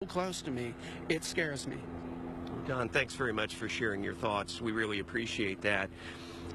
close to me, it scares me. Don, thanks very much for sharing your thoughts. We really appreciate that.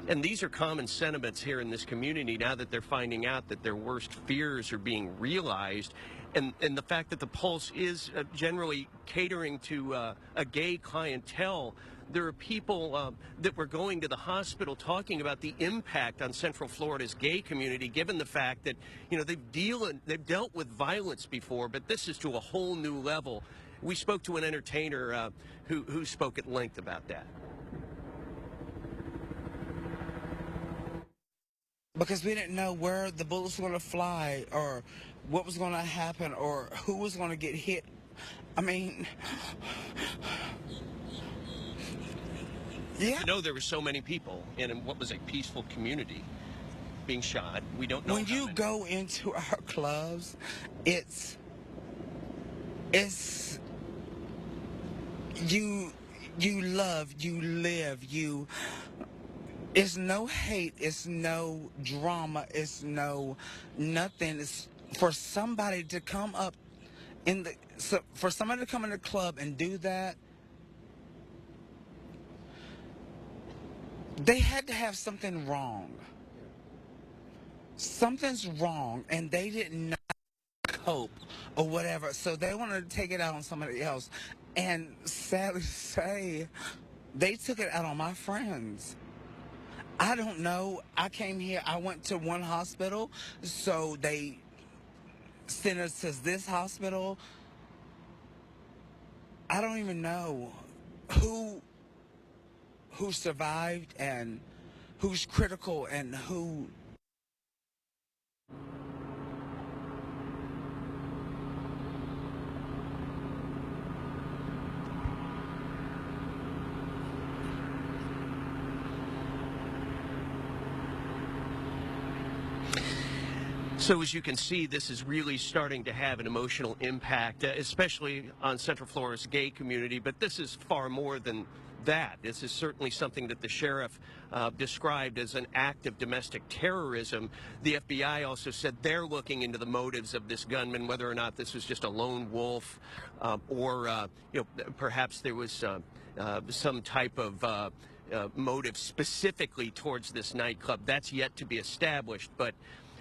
And these are common sentiments here in this community now that they're finding out that their worst fears are being realized. And the fact that the Pulse is generally catering to a gay clientele. There are people that were going to the hospital talking about the impact on Central Florida's gay community, given the fact that, they've dealt with violence before, but this is to a whole new level. We spoke to an entertainer who spoke at length about that. Because we didn't know where the bullets were going to fly or what was going to happen or who was going to get hit. I mean, yeah. I know there were so many people in what was a peaceful community being shot. We don't know. When you go into our clubs, it's you love, you live, it's no hate, it's no drama, it's no nothing. It's for somebody to come up for somebody to come in the club and do that. They had to have something wrong. Something's wrong, and they didn't know cope or whatever, so they wanted to take it out on somebody else. And sadly to say, they took it out on my friends. I don't know. I came here, I went to one hospital, so they sent us to this hospital. I don't even know who survived and who's critical and who. So as you can see, this is really starting to have an emotional impact, especially on Central Florida's gay community. But this is far more than that. This is certainly something that the sheriff described as an act of domestic terrorism. The FBI also said they're looking into the motives of this gunman, whether or not this was just a lone wolf or perhaps there was some type of motive specifically towards this nightclub. That's yet to be established, but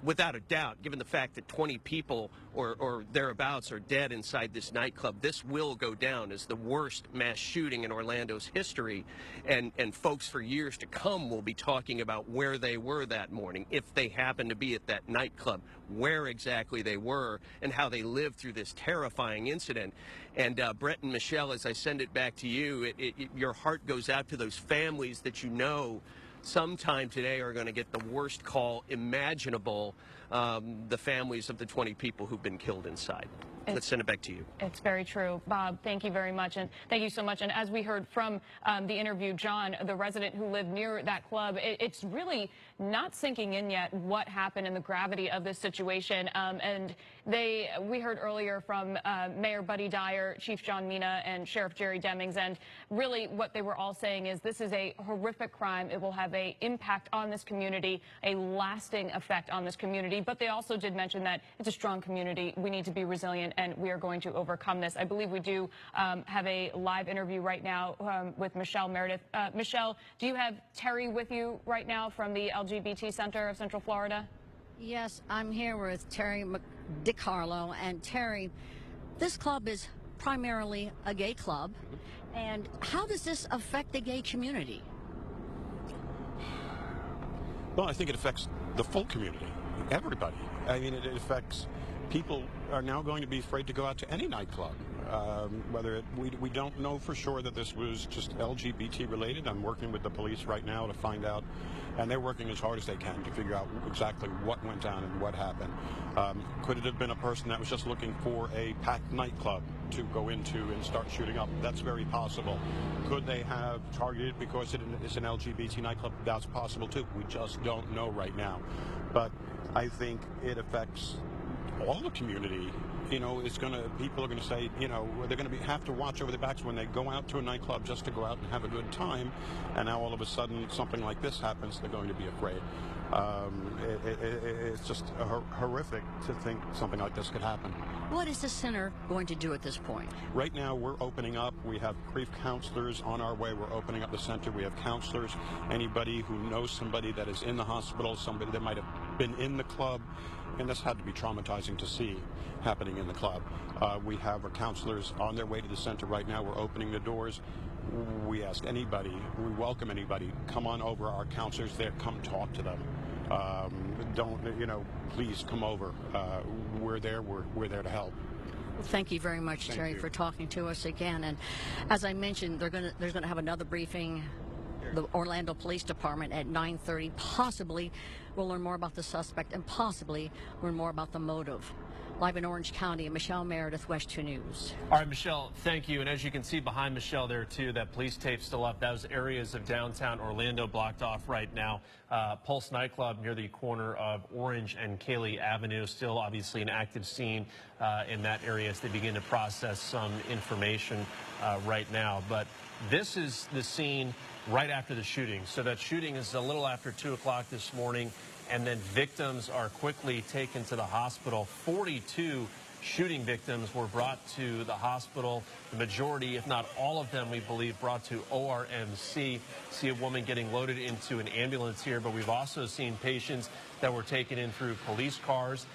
without a doubt, given the fact that 20 people or thereabouts are dead inside this nightclub, this will go down as the worst mass shooting in Orlando's history. And folks for years to come will be talking about where they were that morning, if they happened to be at that nightclub, where exactly they were, and how they lived through this terrifying incident. And Brett and Michelle, as I send it back to you, your heart goes out to those families that you know sometime today are going to get the worst call imaginable, the families of the 20 people who've been killed inside. Let's send it back to you. It's very true. Bob, thank you very much. And thank you so much. And as we heard from the interview, John, the resident who lived near that club, it's really not sinking in yet what happened and the gravity of this situation. And we heard earlier from Mayor Buddy Dyer, Chief John Mina, and Sheriff Jerry Demings. And really what they were all saying is this is a horrific crime. It will have an impact on this community, a lasting effect on this community. But they also did mention that it's a strong community. We need to be resilient, and we are going to overcome this. I believe we do have a live interview right now with Michelle Meredith. Michelle, do you have Terry with you right now from the LGBT Center of Central Florida? Yes, I'm here with Terry DiCarlo. And Terry, this club is primarily a gay club. And how does this affect the gay community? Well, I think it affects the full community, everybody. I mean, it affects people are now going to be afraid to go out to any nightclub. We don't know for sure that this was just LGBT related. I'm working with the police right now to find out, and they're working as hard as they can to figure out exactly what went down and what happened. Could it have been a person that was just looking for a packed nightclub to go into and start shooting up? That's very possible. Could they have targeted because it is an LGBT nightclub? That's possible too. We just don't know right now. But I think it affects all the community. You know, people are gonna say, you know, they're gonna have to watch over their backs when they go out to a nightclub just to go out and have a good time, and now all of a sudden something like this happens, they're going to be afraid. It's just horrific to think something like this could happen. What is the center going to do at this point? Right now, we're opening up. We have grief counselors on our way. We're opening up the center. We have counselors, anybody who knows somebody that is in the hospital, somebody that might have been in the club, and this had to be traumatizing to see happening in the club. We have our counselors on their way to the center right now. We're opening the doors. We ask anybody, we welcome anybody, come on over. Our counselors there, come talk to them. Please come over. We're there to help. Thank you very much, Terry, for talking to us again. And as I mentioned, there's going to have another briefing, the Orlando Police Department, at 9:30. Possibly we'll learn more about the suspect and possibly learn more about the motive. Live in Orange County, Michelle Meredith, West 2 News. All right, Michelle, thank you. And as you can see behind Michelle there, too, that police tape still up. Those areas of downtown Orlando blocked off right now. Pulse nightclub near the corner of Orange and Cayley Avenue, still obviously an active scene in that area as they begin to process some information right now. But this is the scene right after the shooting. So that shooting is a little after 2 o'clock this morning. And then victims are quickly taken to the hospital. 42 shooting victims were brought to the hospital. The majority, if not all of them, we believe, brought to ORMC. See a woman getting loaded into an ambulance here, but we've also seen patients that were taken in through police cars.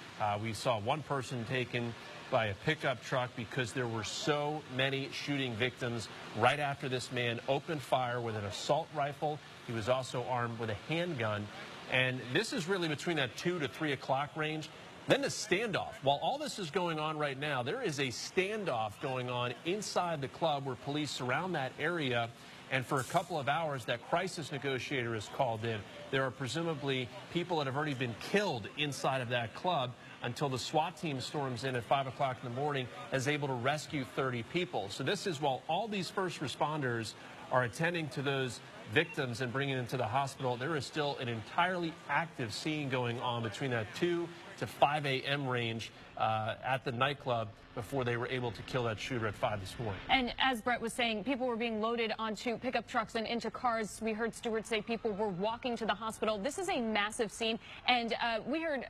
We saw one person taken by a pickup truck because there were so many shooting victims right after this man opened fire with an assault rifle. He was also armed with a handgun. And this is really between that 2 to 3 o'clock range. Then the standoff. While all this is going on right now, there is a standoff going on inside the club where police surround that area. And for a couple of hours, that crisis negotiator is called in. There are presumably people that have already been killed inside of that club until the SWAT team storms in at 5 o'clock in the morning and is able to rescue 30 people. So this is while all these first responders are attending to those victims and bringing them to the hospital, there is still an entirely active scene going on between that 2 to 5 a.m. range at the nightclub before they were able to kill that shooter at 5 this morning. And as Brett was saying, people were being loaded onto pickup trucks and into cars. We heard Stewart say people were walking to the hospital. This is a massive scene. And we heard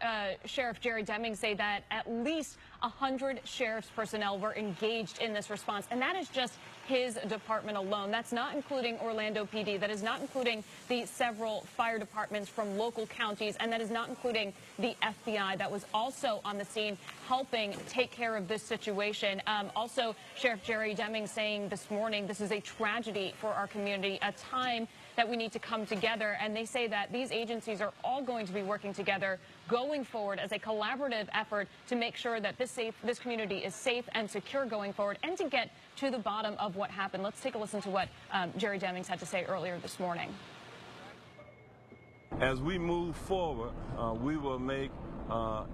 Sheriff Jerry Deming say that at least 100 sheriff's personnel were engaged in this response. And that is just his department alone. That's not including Orlando PD. That is not including the several fire departments from local counties. And that is not including the FBI that was also on the scene helping take care of this situation. Also, Sheriff Jerry Deming saying this morning, this is a tragedy for our community, a time that we need to come together. And they say that these agencies are all going to be working together going forward as a collaborative effort to make sure that this community is safe and secure going forward and to get to the bottom of what happened. Let's take a listen to what Jerry Demings had to say earlier this morning. As we move forward, we will make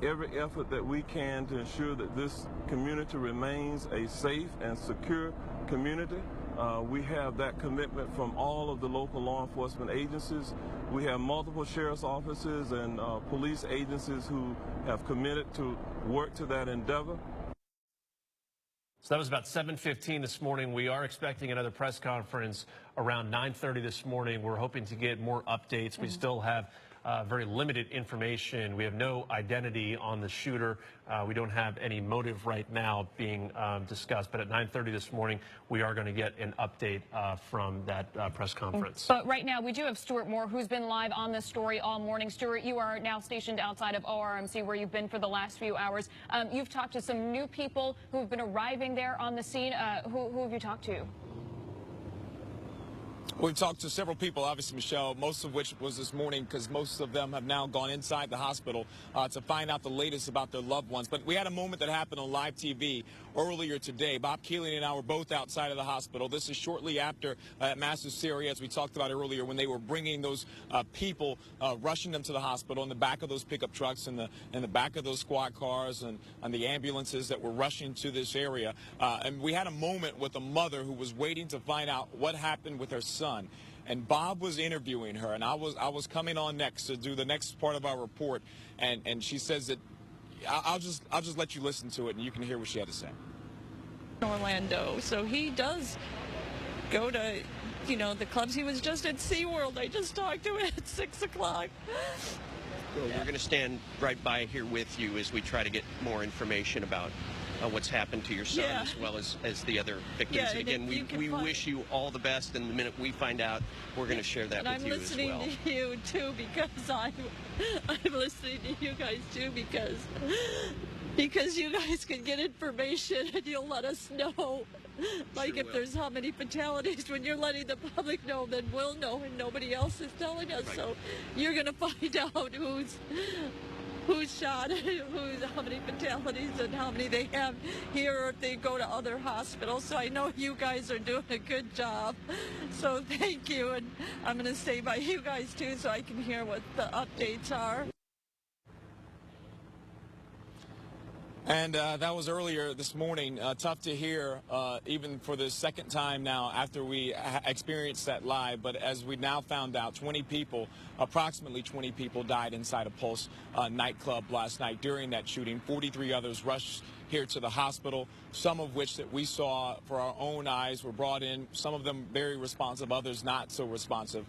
every effort that we can to ensure that this community remains a safe and secure community. We have that commitment from all of the local law enforcement agencies. We have multiple sheriff's offices and police agencies who have committed to work to that endeavor. So that was about 7:15 this morning. We are expecting another press conference around 9:30 this morning. We're hoping to get more updates. We still have very limited information. We have no identity on the shooter. We don't have any motive right now being discussed. But at 9:30 this morning, we are going to get an update from that press conference. But right now, we do have Stuart Moore, who's been live on this story all morning. Stuart, you are now stationed outside of ORMC, where you've been for the last few hours. You've talked to some new people who have been arriving there on the scene. Who have you talked to? We've talked to several people, obviously, Michelle, most of which was this morning because most of them have now gone inside the hospital to find out the latest about their loved ones. But we had a moment that happened on live TV earlier today. Bob Keeling and I were both outside of the hospital. This is shortly after Massive Syria, as we talked about earlier, when they were bringing those people, rushing them to the hospital in the back of those pickup trucks and in the back of those squad cars and the ambulances that were rushing to this area. And we had a moment with a mother who was waiting to find out what happened with her son. And Bob was interviewing her, and I was coming on next to do the next part of our report, and she says that I'll just let you listen to it, and you can hear what she had to say. Orlando, so he does go to, the clubs. He was just at SeaWorld. I just talked to him at 6 o'clock. Well, we're going to stand right by here with you as we try to get more information about what's happened to your son, as well as the other victims. And again, we wish you all the best, and the minute we find out, we're going to share that with you as well. I'm listening to you too, because I'm listening to you guys too, because you guys can get information and you'll let us know. Like if there's how many fatalities, when you're letting the public know, then we'll know, and nobody else is telling us. Right. So you're going to find out who's shot, how many fatalities, and how many they have here, or if they go to other hospitals. So I know you guys are doing a good job. So thank you, and I'm going to stay by you guys too, so I can hear what the updates are. And that was earlier this morning. Tough to hear, even for the second time now after we experienced that live. But as we now found out, 20 people, approximately 20 people died inside a Pulse nightclub last night during that shooting. 43 others rushed here to the hospital, some of which that we saw for our own eyes were brought in, some of them very responsive, others not so responsive.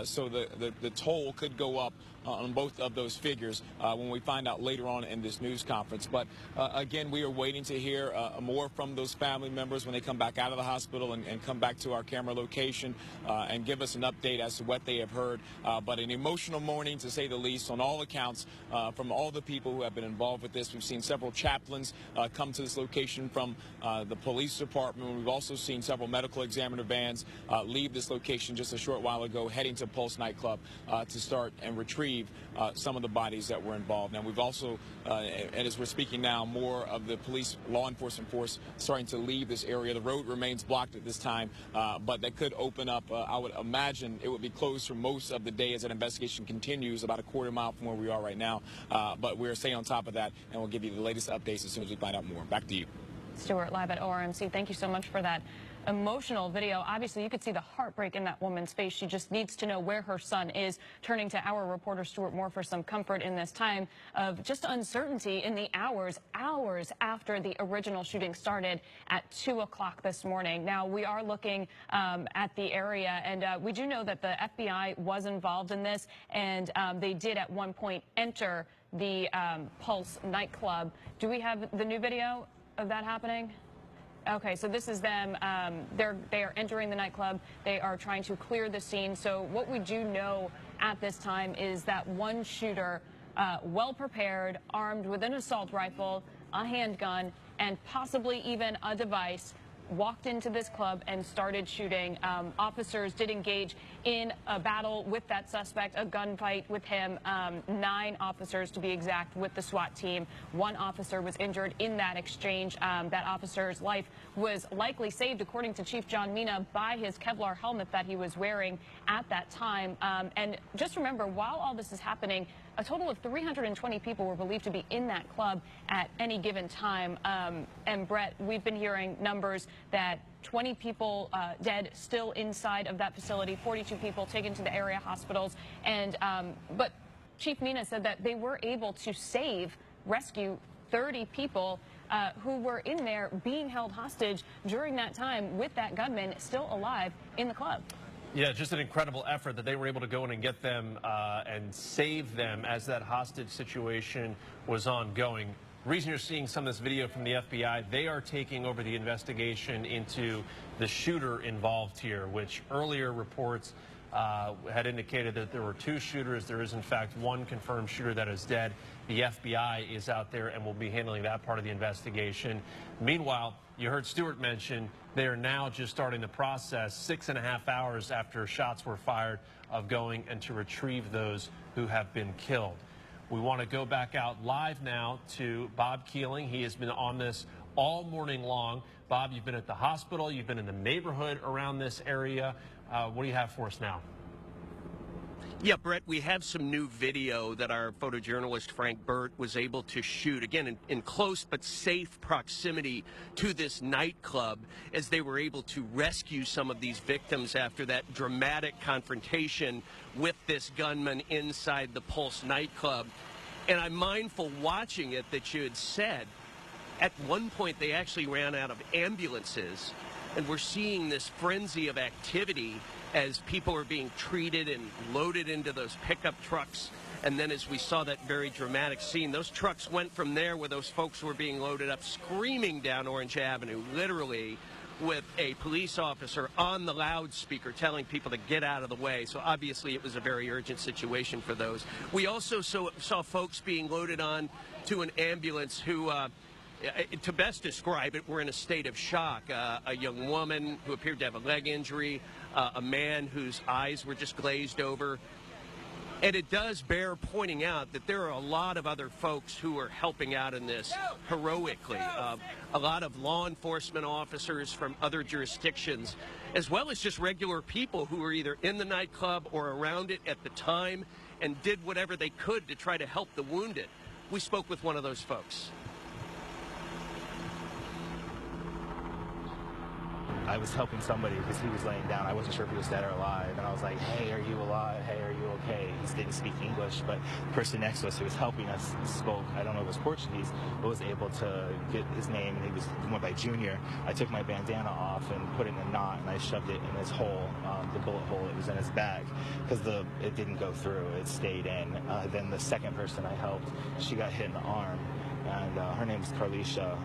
So the toll could go up on both of those figures when we find out later on in this news conference. But again, we are waiting to hear more from those family members when they come back out of the hospital and come back to our camera location and give us an update as to what they have heard. But an emotional morning, to say the least, on all accounts, from all the people who have been involved with this. We've seen several chaplains come to this location from the police department. We've also seen several medical examiner vans leave this location just a short while ago, heading to Pulse nightclub to start and retrieve some of the bodies that were involved. Now, we've also, and as we're speaking now, more of the police law enforcement force starting to leave this area. The road remains blocked at this time, but that could open up. I would imagine it would be closed for most of the day as that investigation continues, about a quarter mile from where we are right now. But we're staying on top of that, and we'll give you the latest updates as soon as we find out more. Back to you. Stuart, live at ORMC. Thank you so much for that emotional video. Obviously, you could see the heartbreak in that woman's face. She just needs to know where her son is. Turning to our reporter, Stuart Moore, for some comfort in this time of just uncertainty in the hours after the original shooting started at 2 o'clock this morning. Now, we are looking at the area, and we do know that the FBI was involved in this, and they did at one point enter the Pulse nightclub. Do we have the new video of that happening? Okay, so this is them. They are entering the nightclub. They are trying to clear the scene. So what we do know at this time is that one shooter, well prepared, armed with an assault rifle, a handgun, and possibly even a device, walked into this club and started shooting. Officers did engage in a battle with that suspect, a gunfight with him. 9 officers, to be exact, with the SWAT team. 1 officer was injured in that exchange. That officer's life was likely saved, according to Chief John Mina, by his Kevlar helmet that he was wearing at that time. And just remember, while all this is happening, a total of 320 people were believed to be in that club at any given time. And Brett, we've been hearing numbers that 20 people dead still inside of that facility, 42 people taken to the area hospitals. And but Chief Mina said that they were able to rescue 30 people who were in there being held hostage during that time, with that gunman still alive in the club. Yeah, just an incredible effort that they were able to go in and get them and save them as that hostage situation was ongoing. The reason you're seeing some of this video from the FBI, they are taking over the investigation into the shooter involved here, which earlier reports had indicated that there were 2 shooters. There is, in fact, 1 confirmed shooter that is dead. The FBI is out there and will be handling that part of the investigation. Meanwhile, you heard Stuart mention they are now just starting the process 6.5 hours after shots were fired of going and to retrieve those who have been killed. We want to go back out live now to Bob Keeling. He has been on this all morning long. Bob, you've been at the hospital. You've been in the neighborhood around this area. What do you have for us now? Yeah, Brett, we have some new video that our photojournalist Frank Burt was able to shoot, again, in close but safe proximity to this nightclub, as they were able to rescue some of these victims after that dramatic confrontation with this gunman inside the Pulse nightclub. And I'm mindful watching it that you had said at one point they actually ran out of ambulances And we're seeing this frenzy of activity as people are being treated and loaded into those pickup trucks. And then as we saw that very dramatic scene, those trucks went from there where those folks were being loaded up, screaming down Orange Avenue, literally, with a police officer on the loudspeaker telling people to get out of the way. So obviously it was a very urgent situation for those. We also saw folks being loaded on to an ambulance who, to best describe it, were in a state of shock. A young woman who appeared to have a leg injury, a man whose eyes were just glazed over. And it does bear pointing out that there are a lot of other folks who are helping out in this heroically. A lot of law enforcement officers from other jurisdictions, as well as just regular people who were either in the nightclub or around it at the time and did whatever they could to try to help the wounded. We spoke with one of those folks. I was helping somebody because he was laying down. I wasn't sure if he was dead or alive. And I was like, hey, are you alive? Hey, are you okay? He didn't speak English, but the person next to us who was helping us spoke, I don't know if it was Portuguese, but was able to get his name. And he went by Junior. I took my bandana off and put it in a knot, and I shoved it in his hole, the bullet hole that was in his back, because it didn't go through. It stayed in. Then the second person I helped, she got hit in the arm, and her name was Carlisha.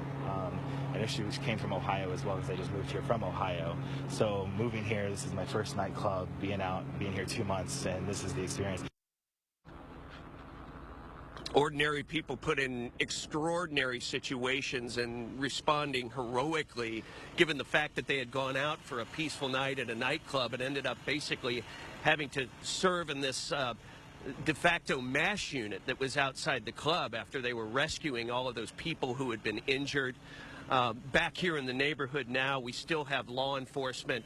And she came from Ohio as well, because I just moved here from Ohio. So moving here, this is my first nightclub, being here 2 months, and this is the experience. Ordinary people put in extraordinary situations and responding heroically, given the fact that they had gone out for a peaceful night at a nightclub and ended up basically having to serve in this de facto MASH unit that was outside the club after they were rescuing all of those people who had been injured. Back here in the neighborhood now, we still have law enforcement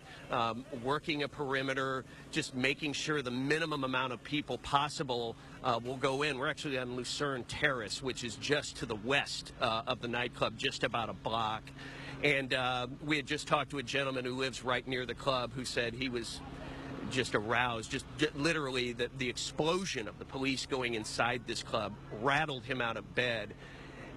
working a perimeter, just making sure the minimum amount of people possible will go in. We're actually on Lucerne Terrace, which is just to the west of the nightclub, just about a block. And we had just talked to a gentleman who lives right near the club who said he was just aroused, just literally the explosion of the police going inside this club rattled him out of bed.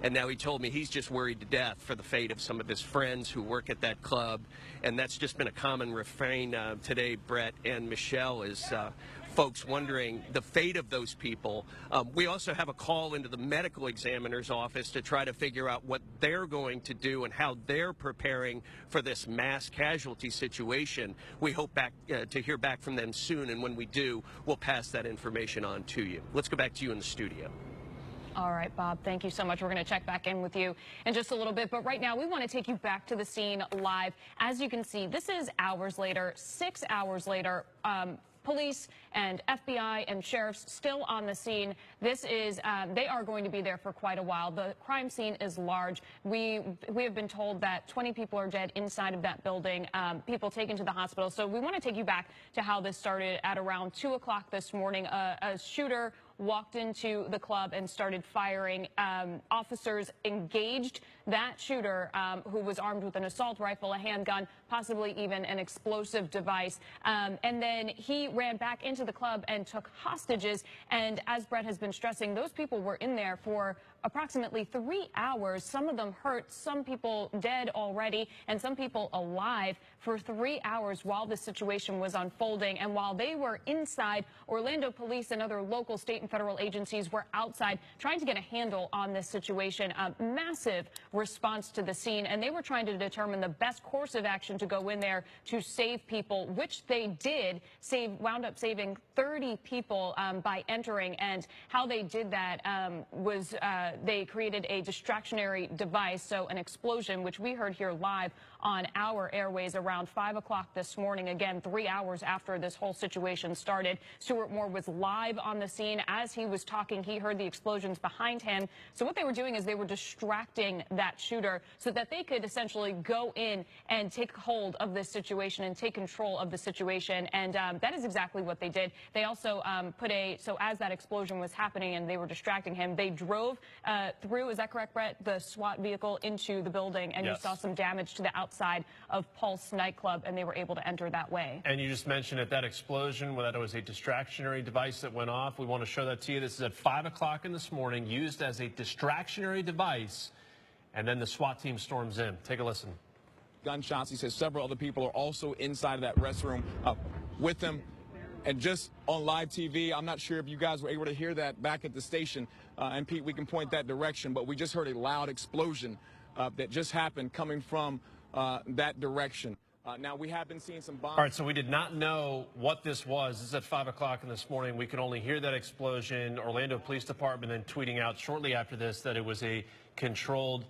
And now he told me he's just worried to death for the fate of some of his friends who work at that club. And that's just been a common refrain today, Brett and Michelle, is folks wondering the fate of those people. We also have a call into the medical examiner's office to try to figure out what they're going to do and how they're preparing for this mass casualty situation. We hope to hear back from them soon, and when we do, we'll pass that information on to you. Let's go back to you in the studio. All right, Bob, thank you so much. We're going to check back in with you in just a little bit. But right now, we want to take you back to the scene live. As you can see, this is hours later, 6 hours later. Police and FBI and sheriffs still on the scene. This is, they are going to be there for quite a while. The crime scene is large. We have been told that 20 people are dead inside of that building, people taken to the hospital. So we want to take you back to how this started at around 2 o'clock this morning. A shooter walked into the club and started firing. Officers engaged that shooter, who was armed with an assault rifle, a handgun, possibly even an explosive device. And then he ran back into the club and took hostages. And as Brett has been stressing, those people were in there for approximately 3 hours, some of them hurt, some people dead already, and some people alive for 3 hours while this situation was unfolding. And while they were inside, Orlando police and other local, state, and federal agencies were outside trying to get a handle on this situation. A massive response to the scene, and they were trying to determine the best course of action to go in there to save people, which they did. Wound up saving 30 people by entering, and how they did that was they created a distractionary device, so an explosion, which we heard here live on our airways around 5 o'clock this morning, again 3 hours after this whole situation started. Stuart Moore was live on the scene. As he was talking, he heard the explosions behind him. So what they were doing is they were distracting that shooter so that they could essentially go in and take hold of this situation and take control of the situation. And that is exactly what they did. They also so as that explosion was happening and they were distracting him, they drove through, is that correct, Brett, the SWAT vehicle into the building, and yes, you saw some damage to the outside of Pulse nightclub, and they were able to enter that way. And you just mentioned that explosion, where that was a distractionary device that went off. We want to show that to you. This is at 5 o'clock in this morning, used as a distractionary device, and then the SWAT team storms in. Take a listen. gunshots. He says several other people are also inside of that restroom with him. And just on live TV, I'm not sure if you guys were able to hear that back at the station. And Pete, we can point that direction, but we just heard a loud explosion that just happened coming from that direction. Now, we have been seeing some bombs. All right, so we did not know what this was. This is at 5 o'clock in this morning. We could only hear that explosion. Orlando Police Department then tweeting out shortly after this that it was a controlled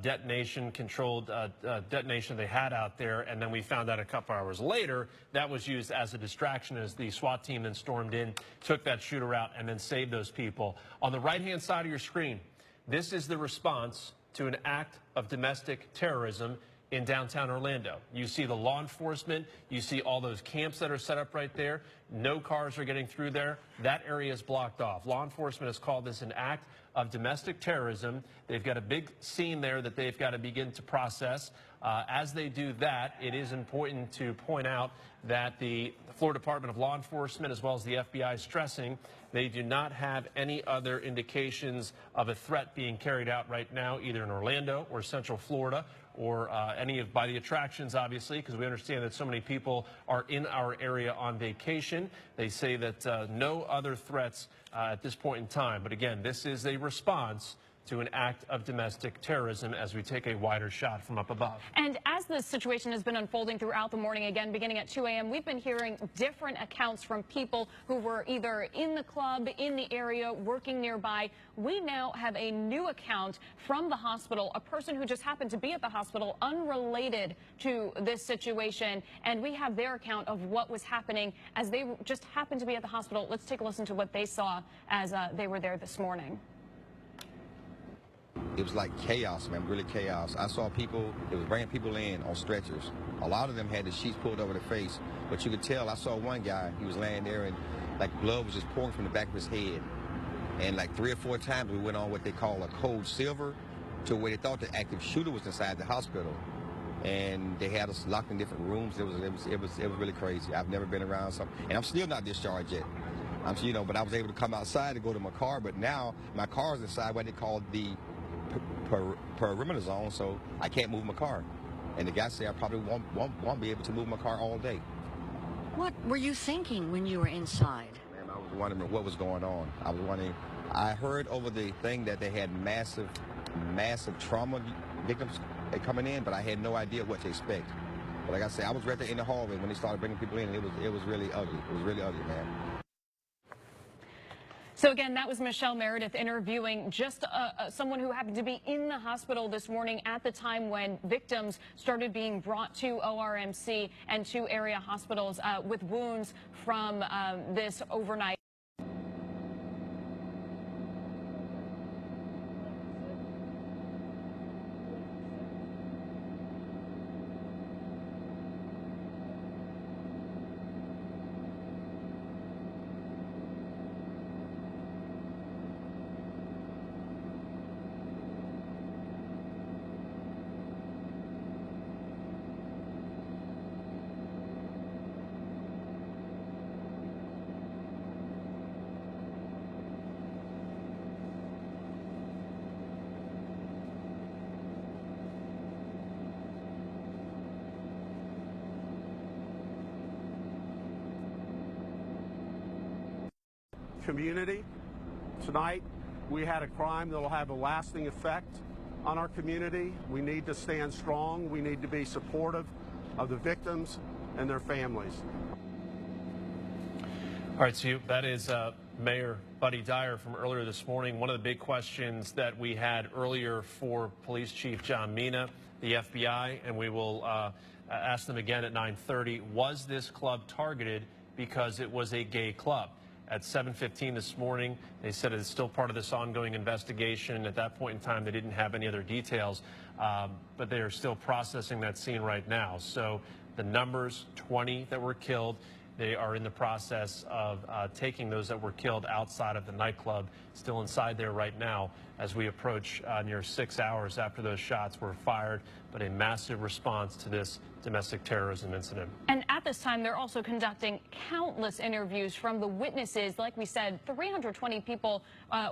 detonation they had out there, and then we found out a couple hours later that was used as a distraction as the SWAT team then stormed in, took that shooter out, and then saved those people. On the right-hand side of your screen, this is the response to an act of domestic terrorism in downtown Orlando. You see the law enforcement, you see all those camps that are set up right there. No cars are getting through there. That area is blocked off. Law enforcement has called this an act of domestic terrorism. They've got a big scene there that they've got to begin to process. As they do that, it is important to point out that the Florida Department of Law Enforcement, as well as the FBI, is stressing they do not have any other indications of a threat being carried out right now, either in Orlando or Central Florida, or by the attractions, obviously, because we understand that so many people are in our area on vacation. They say that no other threats at this point in time. But again, this is a response to an act of domestic terrorism as we take a wider shot from up above. And as this situation has been unfolding throughout the morning, again, beginning at 2 a.m., we've been hearing different accounts from people who were either in the club, in the area, working nearby. We now have a new account from the hospital, a person who just happened to be at the hospital unrelated to this situation. And we have their account of what was happening as they just happened to be at the hospital. Let's take a listen to what they saw as they were there this morning. It was like chaos, man, really chaos. I saw people, it was bringing people in on stretchers. A lot of them had the sheets pulled over their face, but you could tell, I saw one guy, he was laying there and like blood was just pouring from the back of his head. And like 3 or 4 times we went on what they call a cold silver to where they thought the active shooter was inside the hospital. And they had us locked in different rooms. It was really crazy. I've never been around something, and I'm still not discharged yet. But I was able to come outside to go to my car, but now my car's inside what they call the perimeter zone, so I can't move my car. And the guy said I probably won't be able to move my car all day. What were you thinking when you were inside? Man, I was wondering what was going on. I heard over the thing that they had massive trauma victims coming in, but I had no idea what to expect. But like I said, I was right there in the hallway when they started bringing people in. It was really ugly. It was really ugly, man. So again, that was Michelle Meredith interviewing just someone who happened to be in the hospital this morning at the time when victims started being brought to ORMC and to area hospitals with wounds from this overnight. Community, tonight we had a crime that will have a lasting effect on our community. We need to stand strong. We need to be supportive of the victims and their families. All right, so that is Mayor Buddy Dyer from earlier this morning. One of the big questions that we had earlier for Police Chief John Mina, the FBI, and we will ask them again at 9:30, was this club targeted because it was a gay club? At 7:15 this morning, they said it's still part of this ongoing investigation. At that point in time, they didn't have any other details, but they are still processing that scene right now. So the numbers, 20 that were killed, they are in the process of taking those that were killed outside of the nightclub, still inside there right now, as we approach near 6 hours after those shots were fired, but a massive response to this domestic terrorism incident. And at this time, they're also conducting countless interviews from the witnesses. Like we said, 320 people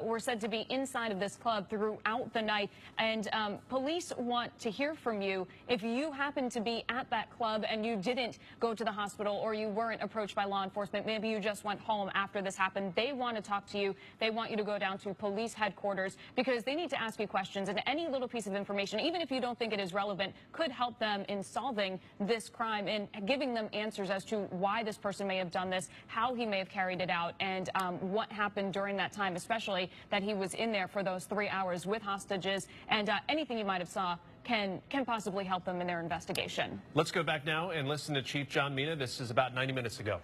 were said to be inside of this club throughout the night. And police want to hear from you. If you happen to be at that club and you didn't go to the hospital or you weren't approached by law enforcement, maybe you just went home after this happened, they want to talk to you. They want you to go down to police headquarters because they need to ask you questions. And any little piece of information, even if you don't think it is relevant, could help them in solving this crime and giving them answers as to why this person may have done this, how he may have carried it out, and what happened during that time, especially that he was in there for those 3 hours with hostages, and anything you might have saw can possibly help them in their investigation. Let's go back now and listen to Chief John Mina. This is about 90 minutes ago.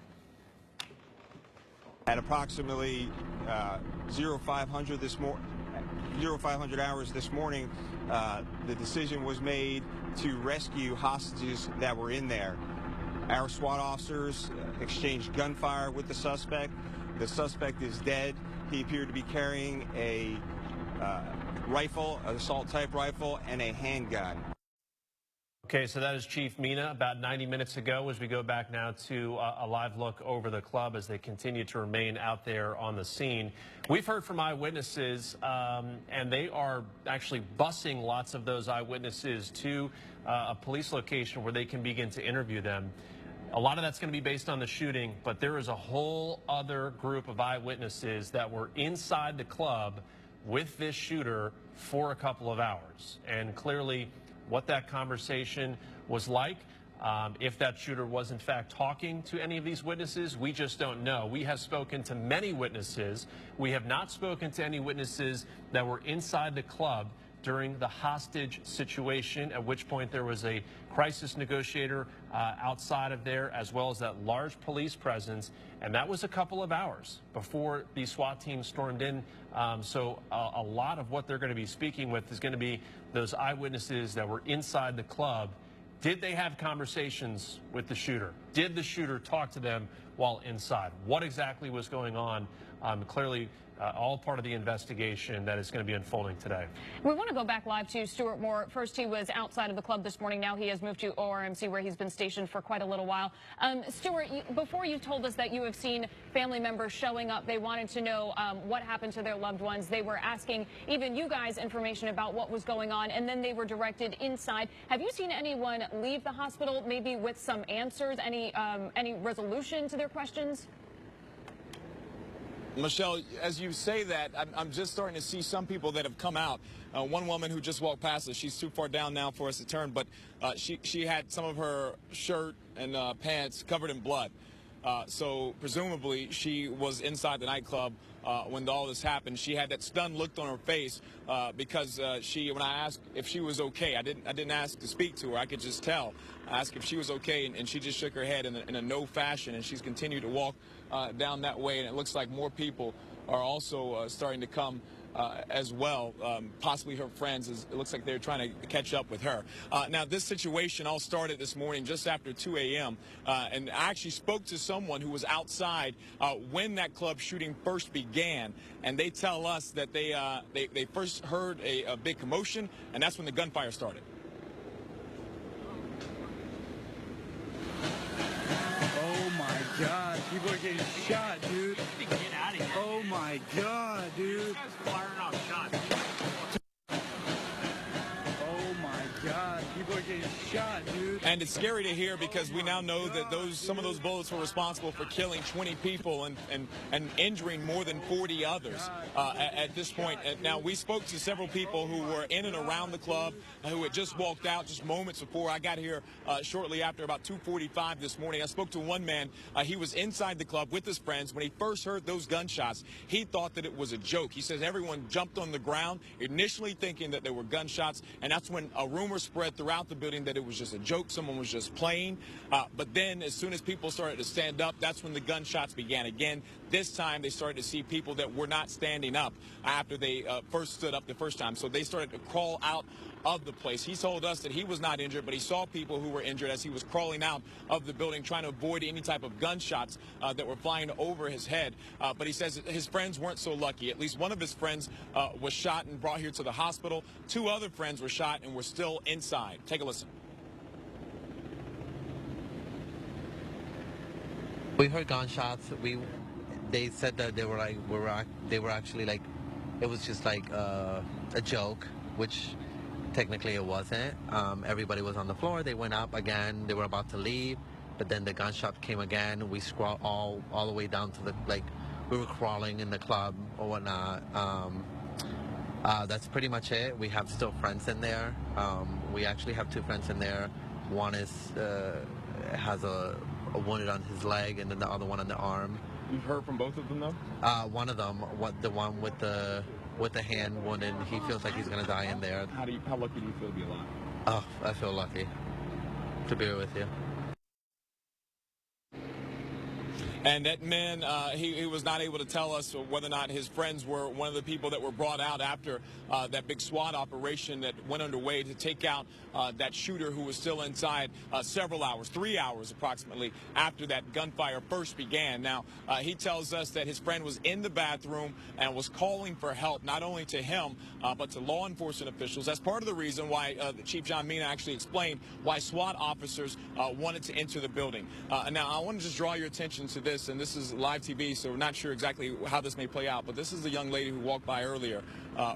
At approximately 0500 hours this morning, the decision was made to rescue hostages that were in there. Our SWAT officers exchanged gunfire with the suspect. The suspect is dead. He appeared to be carrying a rifle, an assault-type rifle, and a handgun. Okay, so that is Chief Mina about 90 minutes ago as we go back now to a live look over the club as they continue to remain out there on the scene. We've heard from eyewitnesses, and they are actually busing lots of those eyewitnesses to a police location where they can begin to interview them. A lot of that's going to be based on the shooting, but there is a whole other group of eyewitnesses that were inside the club with this shooter for a couple of hours. And clearly, what that conversation was like, if that shooter was in fact talking to any of these witnesses, we just don't know. We have spoken to many witnesses. We have not spoken to any witnesses that were inside the club during the hostage situation, at which point there was a crisis negotiator outside of there, as well as that large police presence. And that was a couple of hours before the SWAT team stormed in. So a lot of what they're going to be speaking with is going to be those eyewitnesses that were inside the club. Did they have conversations with the shooter? Did the shooter talk to them while inside? What exactly was going on? Clearly, all part of the investigation that is going to be unfolding today. We want to go back live to Stuart Moore. First, he was outside of the club this morning. Now he has moved to ORMC, where he's been stationed for quite a little while. Stuart, before you told us that you have seen family members showing up, they wanted to know what happened to their loved ones. They were asking even you guys information about what was going on, and then they were directed inside. Have you seen anyone leave the hospital, maybe with some answers, any resolution to their questions? Michelle, as you say that, I'm just starting to see some people that have come out. One woman who just walked past us, she's too far down now for us to turn, but she had some of her shirt and pants covered in blood. So presumably she was inside the nightclub when all this happened. She had that stunned look on her face because when I asked if she was okay, I didn't ask to speak to her. I could just tell. I asked if she was okay, and she just shook her head in a no fashion, and she's continued to walk down that way. And it looks like more people are also starting to come as well, possibly her friends. It looks like they're trying to catch up with her. Now, this situation all started this morning just after 2 a.m. And I actually spoke to someone who was outside when that club shooting first began, and they tell us that they first heard a big commotion, and that's when the gunfire started. Oh my God, people are getting shot, dude. Get out of here. Oh my God, dude. This guy's firing off shots. Oh my God, people are getting shot, dude. And it's scary to hear because we now know that some of those bullets were responsible for killing 20 people and injuring more than 40 others at this point. And now, we spoke to several people who were in and around the club who had just walked out just moments before I got here shortly after about 2:45 this morning. I spoke to one man. He was inside the club with his friends. When he first heard those gunshots, he thought that it was a joke. He says everyone jumped on the ground, initially thinking that there were gunshots, and that's when a rumor spread throughout the building that it was just a joke. someone was just playing. But then as soon as people started to stand up, that's when the gunshots began again. This time they started to see people that were not standing up after they first stood up the first time. So they started to crawl out of the place. He told us that he was not injured, but he saw people who were injured as he was crawling out of the building, trying to avoid any type of gunshots that were flying over his head. But he says his friends weren't so lucky. At least one of his friends was shot and brought here to the hospital. 2 other friends were shot and were still inside. Take a listen. We heard gunshots. They said that they were actually like, it was just like a joke, which technically it wasn't. Everybody was on the floor. They went up again. They were about to leave, but then the gunshot came again. We scrawled all the way down to the, like, we were crawling in the club or whatnot. That's pretty much it. We have still friends in there. We actually have 2 friends in there. One is has a wounded on his leg, and then the other one on the arm. You've heard from both of them though? One of them, the one with the hand wounded, he feels like he's gonna die in there. How lucky do you feel to be alive? Oh, I feel lucky to be with you. And that man, he was not able to tell us whether or not his friends were one of the people that were brought out after that big SWAT operation that went underway to take out that shooter who was still inside several hours, 3 hours approximately, after that gunfire first began. Now, he tells us that his friend was in the bathroom and was calling for help, not only to him, but to law enforcement officials. That's part of the reason why Chief John Mina actually explained why SWAT officers wanted to enter the building. Now, I want to just draw your attention to this, and this is live TV, so we're not sure exactly how this may play out, but this is the young lady who walked by earlier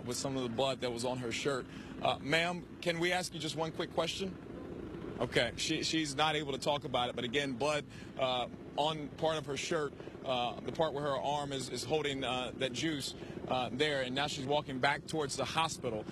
with some of the blood that was on her shirt. Ma'am, can we ask you just one quick question? Okay, she's not able to talk about it, but again, blood on part of her shirt, the part where her arm is holding that juice there, and now she's walking back towards the hospital.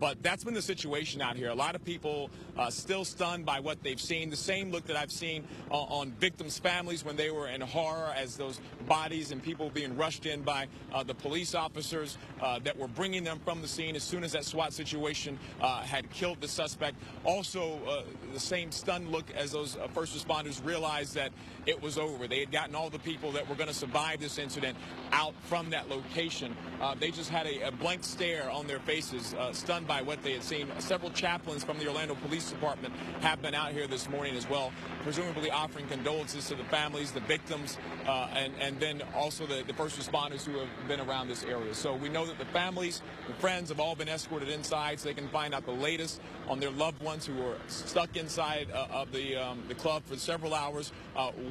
But that's been the situation out here. A lot of people still stunned by what they've seen. The same look that I've seen on victims' families when they were in horror as those bodies and people being rushed in by the police officers that were bringing them from the scene as soon as that SWAT situation had killed the suspect. Also, the same stunned look as those first responders realized that it was over. They had gotten all the people that were going to survive this incident out from that location. They just had a blank stare on their faces, stunned by what they had seen. Several chaplains from the Orlando Police Department have been out here this morning as well, presumably offering condolences to the families, the victims, and then also the first responders who have been around this area. So we know that the families, the friends have all been escorted inside so they can find out the latest on their loved ones who were stuck inside of the club for several hours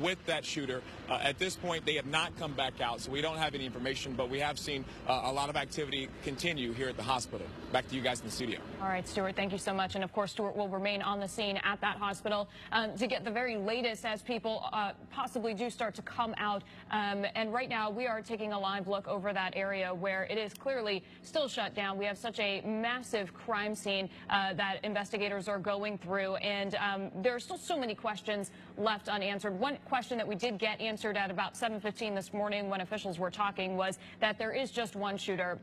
with that shooter. At this point, they have not come back out, so we don't have any information, but we have seen a lot of activity continue here at the hospital. Back to you guys in the studio. All right, Stuart, thank you so much. And of course, Stuart will remain on the scene at that hospital to get the very latest as people possibly do start to come out. And right now, we are taking a live look over that area where it is clearly still shut down. We have such a massive crime scene that investigators are going through, and there are still so many questions left unanswered. One question that we did get answered at about 7:15 this morning when officials were talking was that there is just one shooter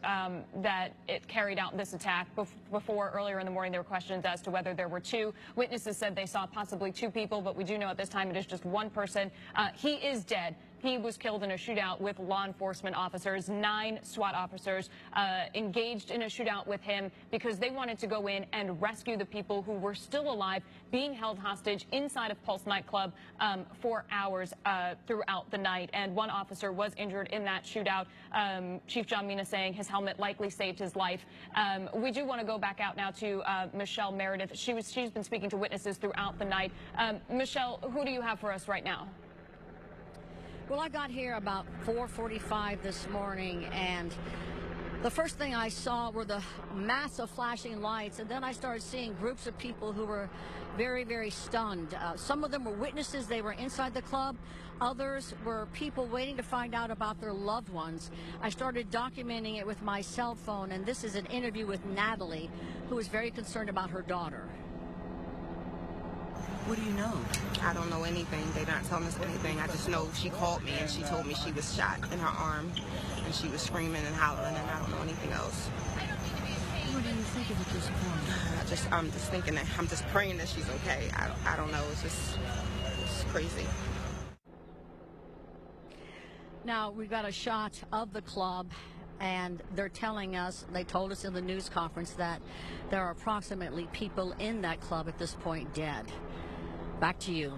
that it carried out this attack. Before, earlier in the morning, there were questions as to whether there were 2. Witnesses said they saw possibly 2 people, but we do know at this time it is just one person. He is dead. He was killed in a shootout with law enforcement officers. 9 SWAT officers engaged in a shootout with him because they wanted to go in and rescue the people who were still alive, being held hostage inside of Pulse nightclub for hours throughout the night. And one officer was injured in that shootout. Chief John Mina saying his helmet likely saved his life. We do want to go back out now to Michelle Meredith. She's been speaking to witnesses throughout the night. Michelle, who do you have for us right now? Well, I got here about 4:45 this morning, and the first thing I saw were the massive flashing lights, and then I started seeing groups of people who were very, very stunned. Some of them were witnesses. They were inside the club. Others were people waiting to find out about their loved ones. I started documenting it with my cell phone, and this is an interview with Natalie, who is very concerned about her daughter. What do you know? I don't know anything. They're not telling us anything. I just know she called me and she told me she was shot in her arm and she was screaming and hollering, and I don't know anything else. What do you think of it this point? I'm just thinking that I'm just praying that she's okay. I don't know. It's crazy. Now, we've got a shot of the club, and they're telling us, they told us in the news conference that there are approximately people in that club at this point dead. Back to you.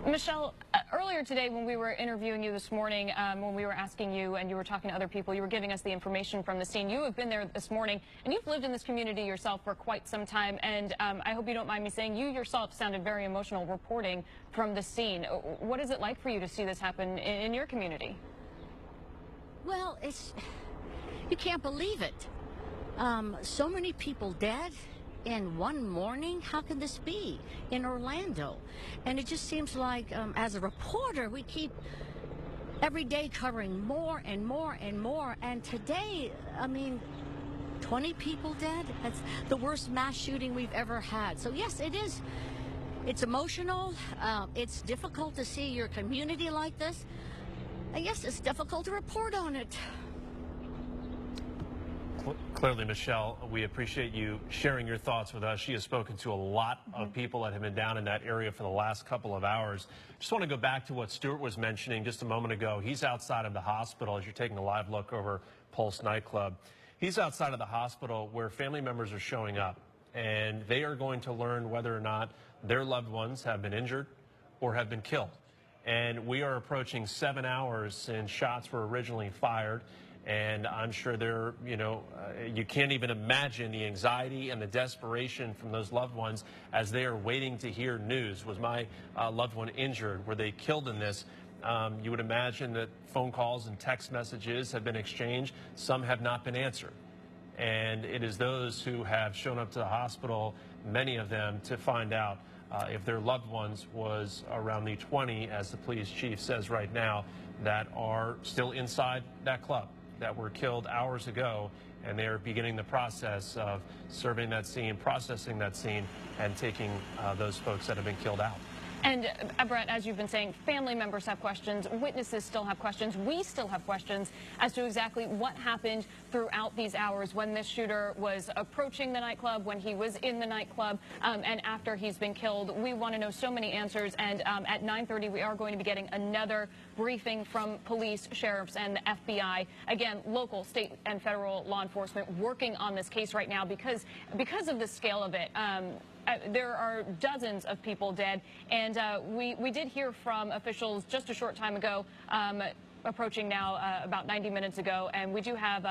Michelle, earlier today when we were interviewing you this morning, when we were asking you and you were talking to other people, you were giving us the information from the scene. You have been there this morning, and you've lived in this community yourself for quite some time, and I hope you don't mind me saying you yourself sounded very emotional reporting from the scene. What is it like for you to see this happen in your community? Well, you can't believe it. So many people dead in one morning. How can this be in Orlando? And it just seems like as a reporter we keep every day covering more and more and more, and today, I mean, 20 people dead. That's the worst mass shooting we've ever had. So yes, it's emotional. It's difficult to see your community like this. I guess it's difficult to report on it. Clearly, Michelle, we appreciate you sharing your thoughts with us. She has spoken to a lot of people that have been down in that area for the last couple of hours. Just want to go back to what Stuart was mentioning just a moment ago. He's outside of the hospital as you're taking a live look over Pulse nightclub. He's outside of the hospital where family members are showing up, and they are going to learn whether or not their loved ones have been injured or have been killed. And we are approaching 7 hours since shots were originally fired. And I'm sure you can't even imagine the anxiety and the desperation from those loved ones as they are waiting to hear news. Was my loved one injured? Were they killed in this? You would imagine that phone calls and text messages have been exchanged. Some have not been answered. And it is those who have shown up to the hospital, many of them, to find out if their loved ones was around the 20, as the police chief says right now, that are still inside that club, that were killed hours ago, and they are beginning the process of surveying that scene, processing that scene, and taking those folks that have been killed out. And Brett, as you've been saying, family members have questions, witnesses still have questions, we still have questions as to exactly what happened throughout these hours when this shooter was approaching the nightclub, when he was in the nightclub, and after he's been killed. We want to know so many answers, and at 9:30 we are going to be getting another briefing from police, sheriffs, and the FBI. Again, local, state, and federal law enforcement working on this case right now because of the scale of it. There are dozens of people dead, and we did hear from officials just a short time ago, approaching now about 90 minutes ago, and we do have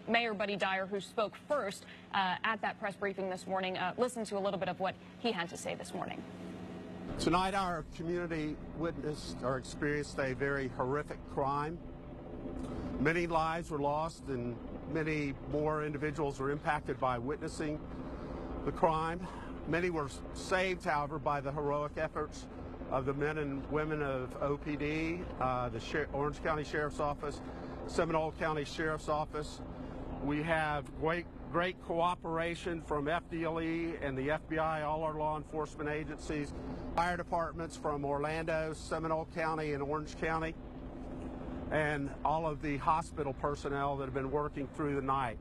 Mayor Buddy Dyer, who spoke first at that press briefing this morning. Listen to a little bit of what he had to say this morning. Tonight our community witnessed or experienced a very horrific crime. Many lives were lost and many more individuals were impacted by witnessing the crime. Many were saved, however, by the heroic efforts of the men and women of OPD, the Orange County Sheriff's Office, Seminole County Sheriff's Office. We have great cooperation from FDLE and the FBI, all our law enforcement agencies, fire departments from Orlando, Seminole County, and Orange County, and all of the hospital personnel that have been working through the night.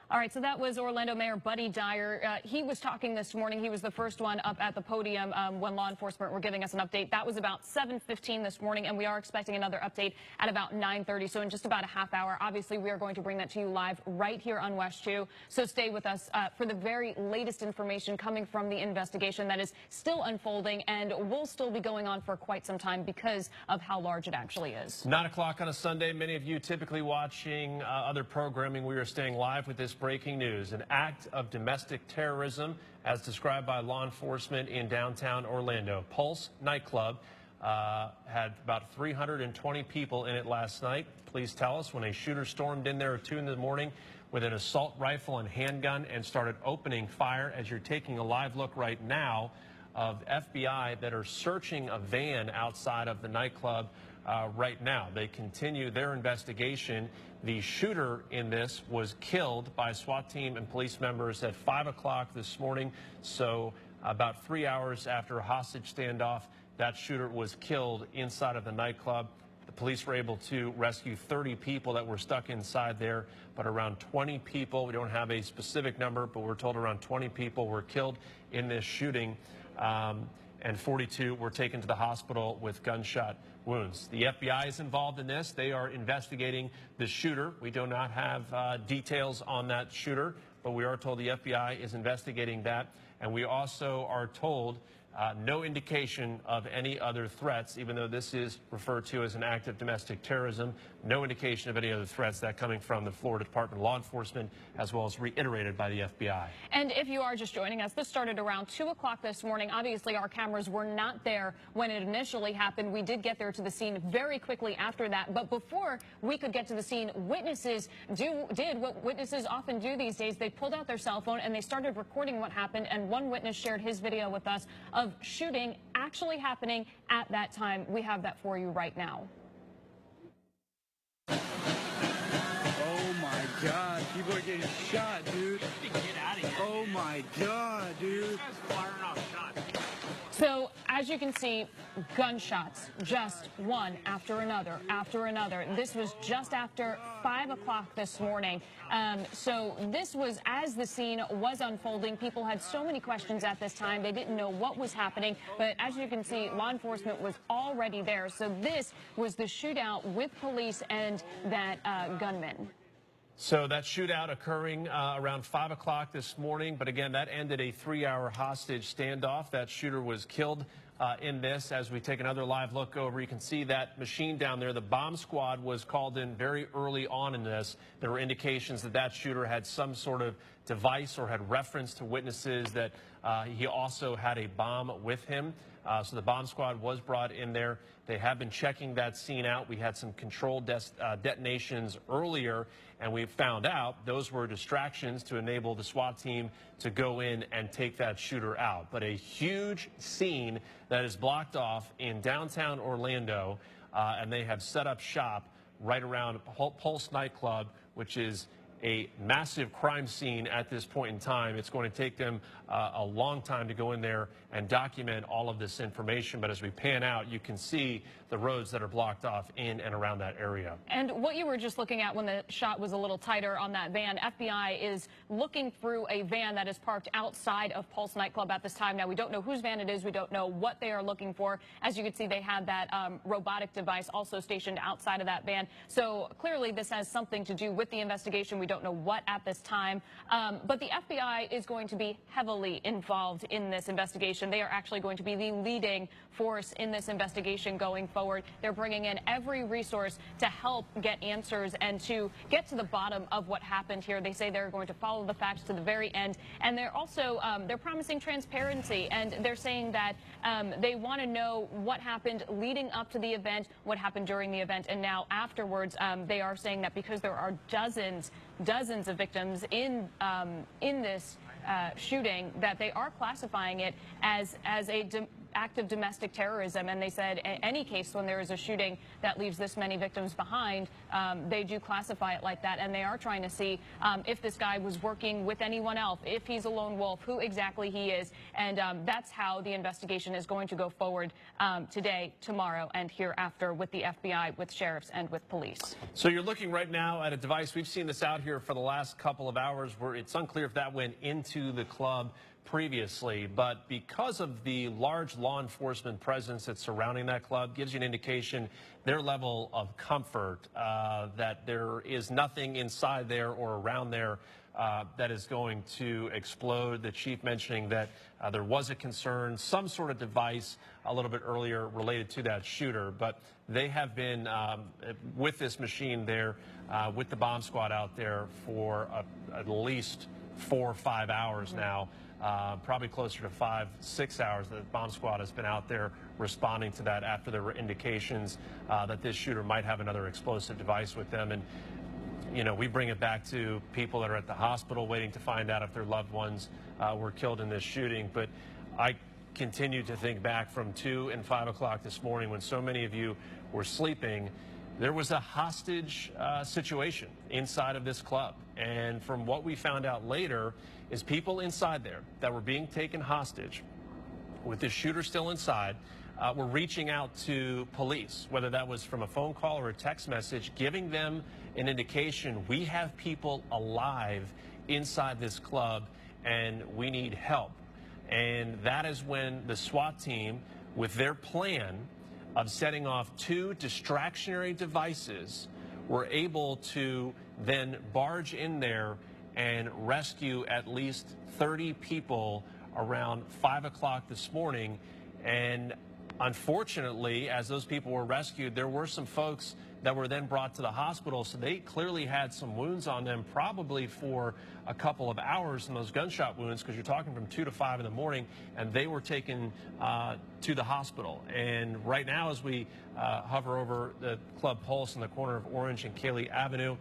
All right, so that was Orlando Mayor Buddy Dyer. He was talking this morning. He was the first one up at the podium when law enforcement were giving us an update. That was about 7:15 this morning, and we are expecting another update at about 9:30, so in just about a half hour. Obviously, we are going to bring that to you live right here on West 2, so stay with us for the very latest information coming from the investigation that is still unfolding and will still be going on for quite some time because of how large it actually is. 9 o'clock on a Sunday. Many of you typically watching other programming. We are staying live with this breaking news. An act of domestic terrorism as described by law enforcement in downtown Orlando. Pulse nightclub had about 320 people in it last night. Police tell us when a shooter stormed in there at 2 in the morning with an assault rifle and handgun and started opening fire. As you're taking a live look right now of FBI that are searching a van outside of the nightclub right now. They continue their investigation. The shooter in this was killed by a SWAT team and police members at 5 o'clock this morning. So about 3 hours after a hostage standoff, that shooter was killed inside of the nightclub. The police were able to rescue 30 people that were stuck inside there, but around 20 people, we don't have a specific number, but we're told around 20 people were killed in this shooting, and 42 were taken to the hospital with gunshot wounds. The FBI is involved in this. They are investigating the shooter. We do not have details on that shooter, but we are told the FBI is investigating that. And we also are told no indication of any other threats, even though this is referred to as an act of domestic terrorism. No indication of any other threats, that coming from the Florida Department of Law Enforcement, as well as reiterated by the FBI. And if you are just joining us, this started around 2 o'clock this morning. Obviously, our cameras were not there when it initially happened. We did get there to the scene very quickly after that. But before we could get to the scene, witnesses did what witnesses often do these days. They pulled out their cell phone and they started recording what happened. And one witness shared his video with us of shooting actually happening at that time. We have that for you right now. Oh my God, people are getting shot, dude. Get out of here. Oh my God, dude. Firing off shots. So, as you can see, gunshots, just one after another, after another. This was just after 5 o'clock this morning. So this was as the scene was unfolding. People had so many questions at this time. They didn't know what was happening. But as you can see, law enforcement was already there. So this was the shootout with police and that gunman. So that shootout occurring around 5 o'clock this morning. But again, that ended a 3-hour hostage standoff. That shooter was killed in this. As we take another live look over, you can see that machine down there. The bomb squad was called in very early on in this. There were indications that that shooter had some sort of device or had reference to witnesses that he also had a bomb with him. So the bomb squad was brought in there. They have been checking that scene out. We had some controlled detonations earlier, and we found out those were distractions to enable the SWAT team to go in and take that shooter out. But a huge scene that is blocked off in downtown Orlando, and they have set up shop right around Pulse nightclub, which is a massive crime scene at this point in time. It's going to take them a long time to go in there and document all of this information. But as we pan out, you can see the roads that are blocked off in and around that area. And what you were just looking at when the shot was a little tighter on that van, FBI is looking through a van that is parked outside of Pulse nightclub at this time. Now, we don't know whose van it is. We don't know what they are looking for. As you can see, they had that robotic device also stationed outside of that van. So clearly this has something to do with the investigation. We don't know what at this time. But the FBI is going to be heavily involved in this investigation. They are actually going to be the leading force in this investigation going forward. They're bringing in every resource to help get answers and to get to the bottom of what happened here. They say they're going to follow the facts to the very end. And they're also they're promising transparency. And they're saying that they want to know what happened leading up to the event, what happened during the event, and now afterwards. They are saying that because there are dozens of victims in this shooting, that they are classifying it as a act of domestic terrorism. And they said in any case when there is a shooting that leaves this many victims behind, they do classify it like that. And they are trying to see if this guy was working with anyone else, if he's a lone wolf, who exactly he is. And that's how the investigation is going to go forward today, tomorrow, and hereafter with the FBI, with sheriffs, and with police. So you're looking right now at a device. We've seen this out here for the last couple of hours where it's unclear if that went into the club previously, but because of the large law enforcement presence that's surrounding that club, gives you an indication their level of comfort that there is nothing inside there or around there that is going to explode. The chief mentioning that there was a concern, some sort of device a little bit earlier related to that shooter, but they have been with this machine there, with the bomb squad out there for at least 4 or 5 hours now. Probably closer to 5-6 hours. The bomb squad has been out there responding to that after there were indications that this shooter might have another explosive device with them. And, you know, we bring it back to people that are at the hospital waiting to find out if their loved ones were killed in this shooting. But I continue to think back from 2 and 5 o'clock this morning when so many of you were sleeping. There was a hostage situation inside of this club. And from what we found out later is people inside there that were being taken hostage with the shooter still inside, were reaching out to police, whether that was from a phone call or a text message, giving them an indication, we have people alive inside this club and we need help. And that is when the SWAT team, with their plan of setting off 2 distractionary devices, were able to then barge in there and rescue at least 30 people around 5 o'clock this morning. And unfortunately, as those people were rescued, there were some folks that were then brought to the hospital. So they clearly had some wounds on them, probably for a couple of hours, in those gunshot wounds, because you're talking from 2 to 5 in the morning, and they were taken to the hospital. And right now, as we hover over the Club Pulse in the corner of Orange and Cayley Avenue,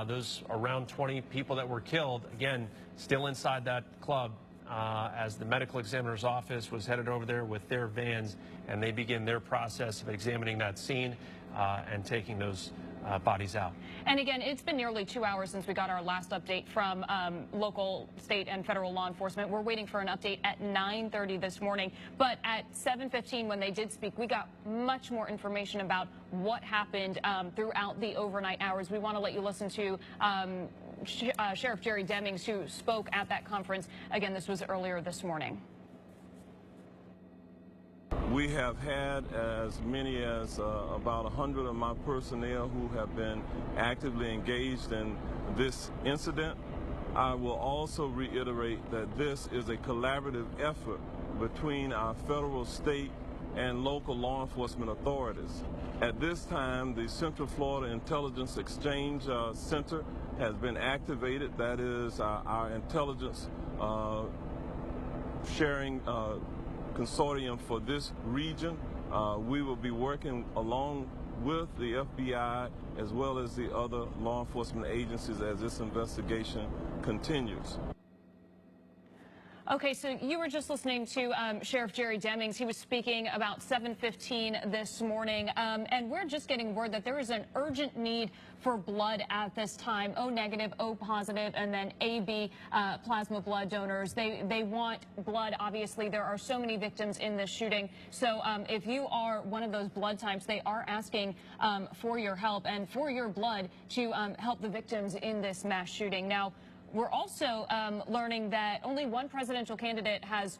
those around 20 people that were killed, again, still inside that club, as the medical examiner's office was headed over there with their vans, and they begin their process of examining that scene and taking those bodies out. And again, it's been nearly 2 hours since we got our last update from local, state, and federal law enforcement. We're waiting for an update at 9:30 this morning. But at 7:15, when they did speak, we got much more information about what happened throughout the overnight hours. We want to let you listen to Sheriff Jerry Demings, who spoke at that conference. Again, this was earlier this morning. We have had as many as about 100 of my personnel who have been actively engaged in this incident. I will also reiterate that this is a collaborative effort between our federal, state, and local law enforcement authorities. At this time, the Central Florida Intelligence Exchange Center has been activated. That is our intelligence sharing consortium for this region. We will be working along with the FBI as well as the other law enforcement agencies as this investigation continues. Okay, so you were just listening to Sheriff Jerry Demings. He was speaking about 7:15 this morning, and we're just getting word that there is an urgent need for blood at this time. O negative, O positive, and then AB plasma blood donors. They want blood. Obviously, there are so many victims in this shooting. So if you are one of those blood types, they are asking for your help and for your blood to help the victims in this mass shooting. Now, we're also learning that only one presidential candidate has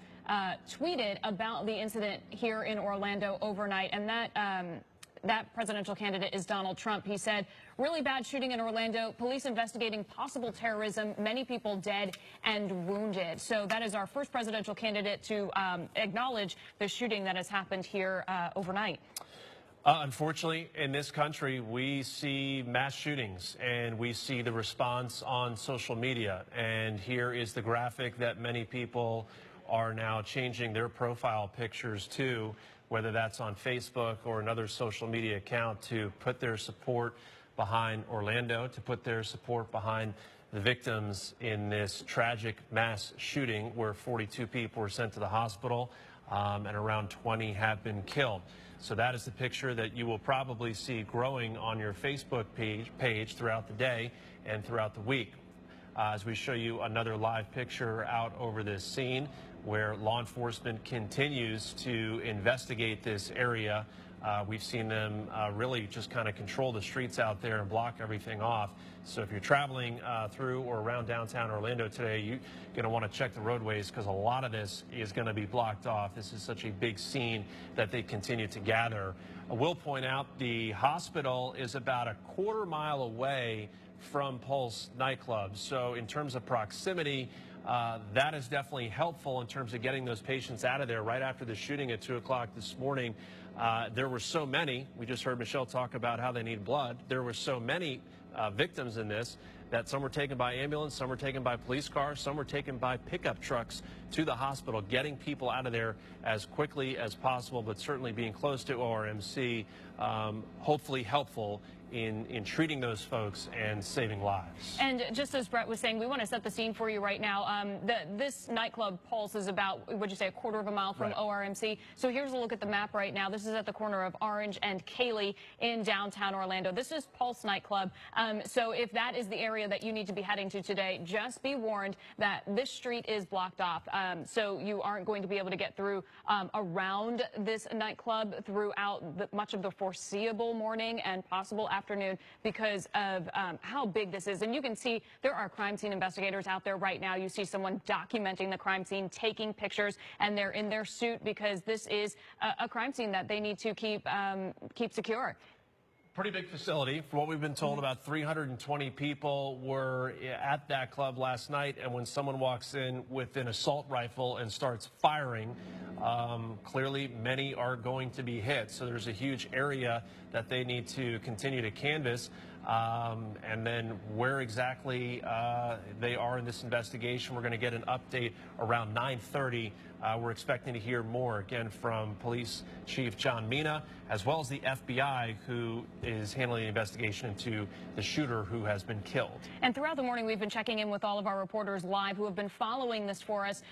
tweeted about the incident here in Orlando overnight, and that presidential candidate is Donald Trump. He said, really bad shooting in Orlando, police investigating possible terrorism, many people dead and wounded. So that is our first presidential candidate to acknowledge the shooting that has happened here overnight. Unfortunately, in this country, we see mass shootings and we see the response on social media. And here is the graphic that many people are now changing their profile pictures to, whether that's on Facebook or another social media account, to put their support behind Orlando, to put their support behind the victims in this tragic mass shooting where 42 people were sent to the hospital and around 20 have been killed. So that is the picture that you will probably see growing on your Facebook page throughout the day and throughout the week. As we show you another live picture out over this scene where law enforcement continues to investigate this area. We've seen them really just kind of control the streets out there and block everything off. So if you're traveling through or around downtown Orlando today, you're going to want to check the roadways because a lot of this is going to be blocked off. This is such a big scene that they continue to gather. I will point out the hospital is about a quarter mile away from Pulse nightclub. So in terms of proximity, that is definitely helpful in terms of getting those patients out of there. Right after the shooting at 2 o'clock this morning, there were so many. We just heard Michelle talk about how they need blood. There were so many victims in this that some were taken by ambulance, some were taken by police cars, some were taken by pickup trucks to the hospital, getting people out of there as quickly as possible, but certainly being close to ORMC, hopefully helpful in treating those folks and saving lives. And just as Brett was saying, we want to set the scene for you right now. This nightclub, Pulse, is about, would you say, a quarter of a mile from ORMC. So here's a look at the map right now. This is at the corner of Orange and Cayley in downtown Orlando. This is Pulse nightclub. So if that is the area that you need to be heading to today, just be warned that this street is blocked off. So you aren't going to be able to get through around this nightclub throughout much of the foreseeable morning and possible afternoon because of how big this is. And you can see there are crime scene investigators out there right now. You see someone documenting the crime scene, taking pictures, and they're in their suit because this is a crime scene that they need to keep secure. Pretty big facility. From what we've been told, about 320 people were at that club last night. And when someone walks in with an assault rifle and starts firing, clearly many are going to be hit. So there's a huge area that they need to continue to canvass. And then where exactly they are in this investigation, we're going to get an update around 9:30. We're expecting to hear more again from Police Chief John Mina, as well as the FBI, who is handling the investigation into the shooter who has been killed. And throughout the morning, we've been checking in with all of our reporters live who have been following this for us.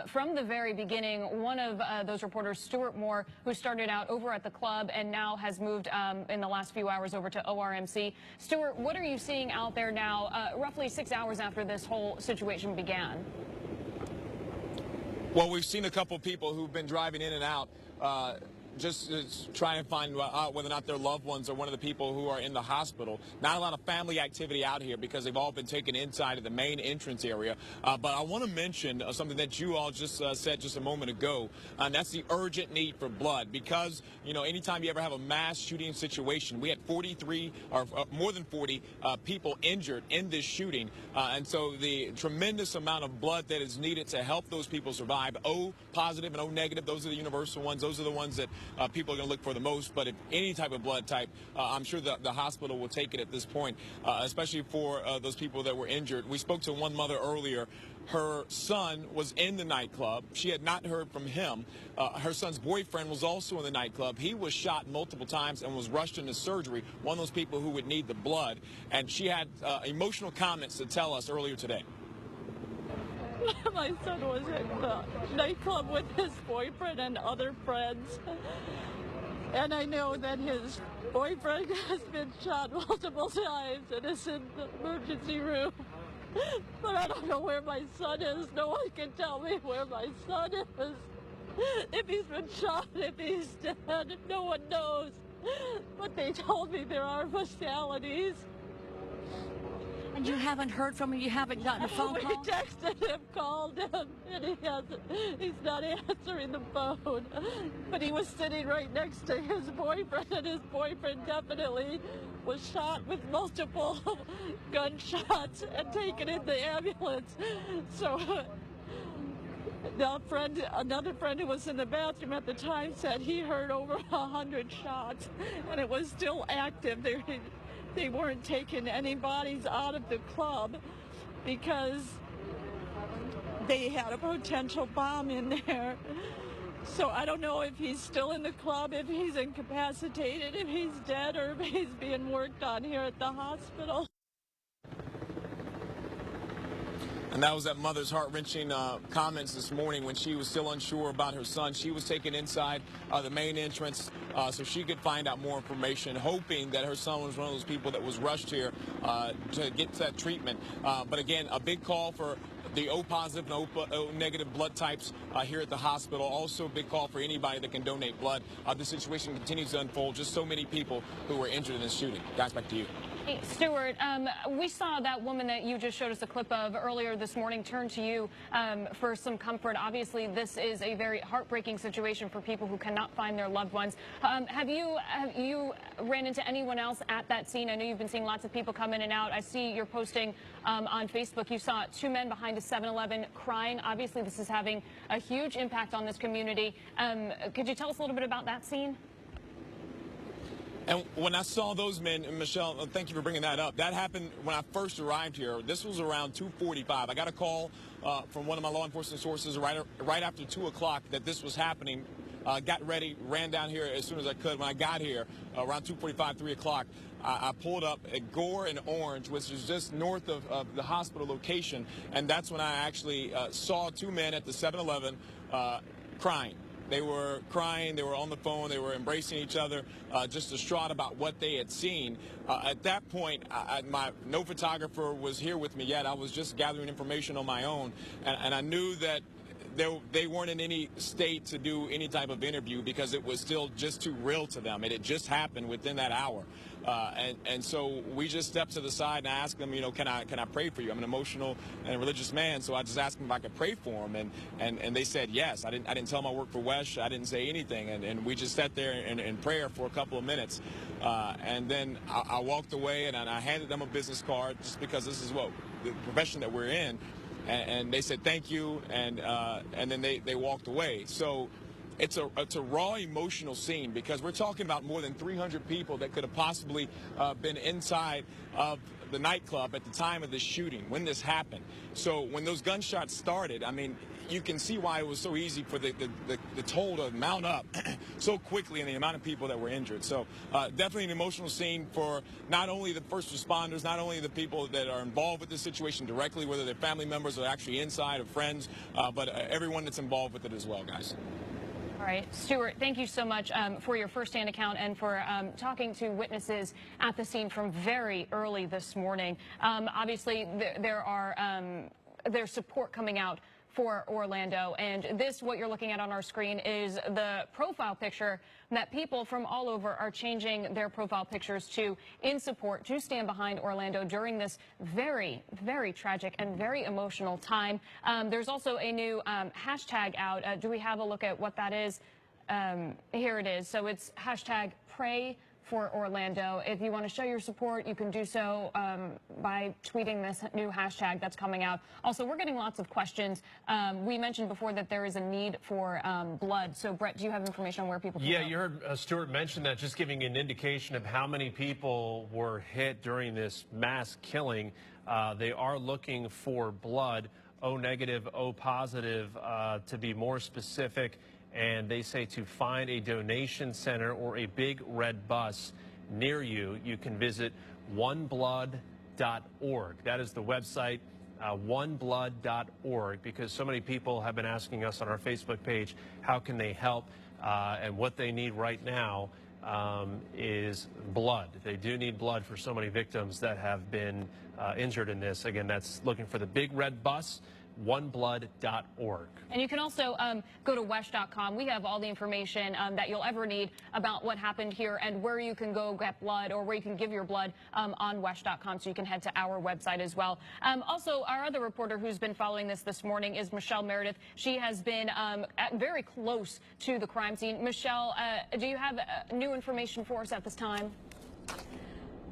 From the very beginning, one of those reporters, Stuart Moore, who started out over at the club and now has moved in the last few hours over to ORMC. Stuart, what are you seeing out there now, roughly 6 hours after this whole situation began? Well, we've seen a couple people who've been driving in and out just trying to find out whether or not their loved ones are one of the people who are in the hospital. Not a lot of family activity out here because they've all been taken inside of the main entrance area. But I want to mention something that you all just said just a moment ago, and that's the urgent need for blood. Because, you know, anytime you ever have a mass shooting situation, we had 43 or more than 40 people injured in this shooting. And so the tremendous amount of blood that is needed to help those people survive. O positive and O negative, those are the universal ones. Those are the ones that people are going to look for the most. But if any type of blood type, I'm sure the hospital will take it at this point, especially for those people that were injured. We spoke to one mother earlier. Her son was in the nightclub. She had not heard from him. Her son's boyfriend was also in the nightclub. He was shot multiple times and was rushed into surgery, one of those people who would need the blood. And she had emotional comments to tell us earlier today. My son was at the nightclub with his boyfriend and other friends. And I know that his boyfriend has been shot multiple times and is in the emergency room. But I don't know where my son is. No one can tell me where my son is. If he's been shot, if he's dead, no one knows. But they told me there are fatalities. And you haven't heard from him? You haven't gotten a phone call? We texted him, called him, and he's not answering the phone. But he was sitting right next to his boyfriend, and his boyfriend definitely was shot with multiple gunshots and taken in the ambulance. So another friend who was in the bathroom at the time said he heard over 100 shots, and it was still active. They weren't taking any bodies out of the club because they had a potential bomb in there. So I don't know if he's still in the club, if he's incapacitated, if he's dead, or if he's being worked on here at the hospital. And that was that mother's heart-wrenching comments this morning when she was still unsure about her son. She was taken inside the main entrance so she could find out more information, hoping that her son was one of those people that was rushed here to get that treatment. But again, a big call for the O positive and O negative blood types here at the hospital. Also a big call for anybody that can donate blood. The situation continues to unfold. Just so many people who were injured in this shooting. Guys, back to you. Hey, Stuart, we saw that woman that you just showed us a clip of earlier this morning turn to you for some comfort. Obviously, this is a very heartbreaking situation for people who cannot find their loved ones. Have you ran into anyone else at that scene? I know you've been seeing lots of people come in and out. I see you're posting on Facebook. You saw two men behind a 7-Eleven crying. Obviously, this is having a huge impact on this community. Could you tell us a little bit about that scene? And when I saw those men, and Michelle, thank you for bringing that up. That happened when I first arrived here. This was around 2:45. I got a call from one of my law enforcement sources right after 2 o'clock that this was happening. Got ready, ran down here as soon as I could. When I got here, around 2:45, 3 o'clock, I pulled up at Gore and Orange, which is just north of the hospital location, and that's when I actually saw two men at the 7-Eleven crying. They were crying, they were on the phone, they were embracing each other, just distraught about what they had seen. At that point, no photographer was here with me yet. I was just gathering information on my own, and I knew that they weren't in any state to do any type of interview because it was still just too real to them. It had just happened within that hour. And so we just stepped to the side and I asked them, you know, can I pray for you? I'm an emotional and religious man, so I just asked them if I could pray for them, and they said yes. I didn't tell them I worked for WESH. I didn't say anything, and we just sat there in prayer for a couple of minutes, and then I walked away and I handed them a business card just because this is what the profession that we're in, and they said thank you, and then they walked away. So it's a raw emotional scene because we're talking about more than 300 people that could have possibly been inside of the nightclub at the time of this shooting when this happened. So when those gunshots started, I mean, you can see why it was so easy for the toll to mount up so quickly and the amount of people that were injured. So definitely an emotional scene for not only the first responders, not only the people that are involved with this situation directly, whether they're family members or actually inside or friends, but everyone that's involved with it as well, guys. All right, Stuart, thank you so much for your firsthand account and for talking to witnesses at the scene from very early this morning. Obviously, there's support coming out for Orlando, and what you're looking at on our screen is the profile picture that people from all over are changing their profile pictures to in support, to stand behind Orlando during this very, very tragic and very emotional time. There's also a new hashtag out. Do we have a look at what that is? Here it is. So it's hashtag pray for Orlando. If you want to show your support, you can do so by tweeting this new hashtag that's coming out. Also, we're getting lots of questions. We mentioned before that there is a need for blood. So, Brett, do you have information on where people can go? You heard Stuart mention that, just giving an indication of how many people were hit during this mass killing. They are looking for blood, O negative, O positive, to be more specific. And they say to find a donation center or a big red bus near you, you can visit oneblood.org. That is the website, oneblood.org, because so many people have been asking us on our Facebook page, how can they help? And what they need right now is blood. They do need blood for so many victims that have been injured in this. Again, that's looking for the big red bus, oneblood.org. And you can also go to WESH.com. We have all the information that you'll ever need about what happened here and where you can go get blood or where you can give your blood on WESH.com, so you can head to our website as well. Also, our other reporter who's been following this morning is Michelle Meredith. She has been very close to the crime scene. Michelle, do you have new information for us at this time?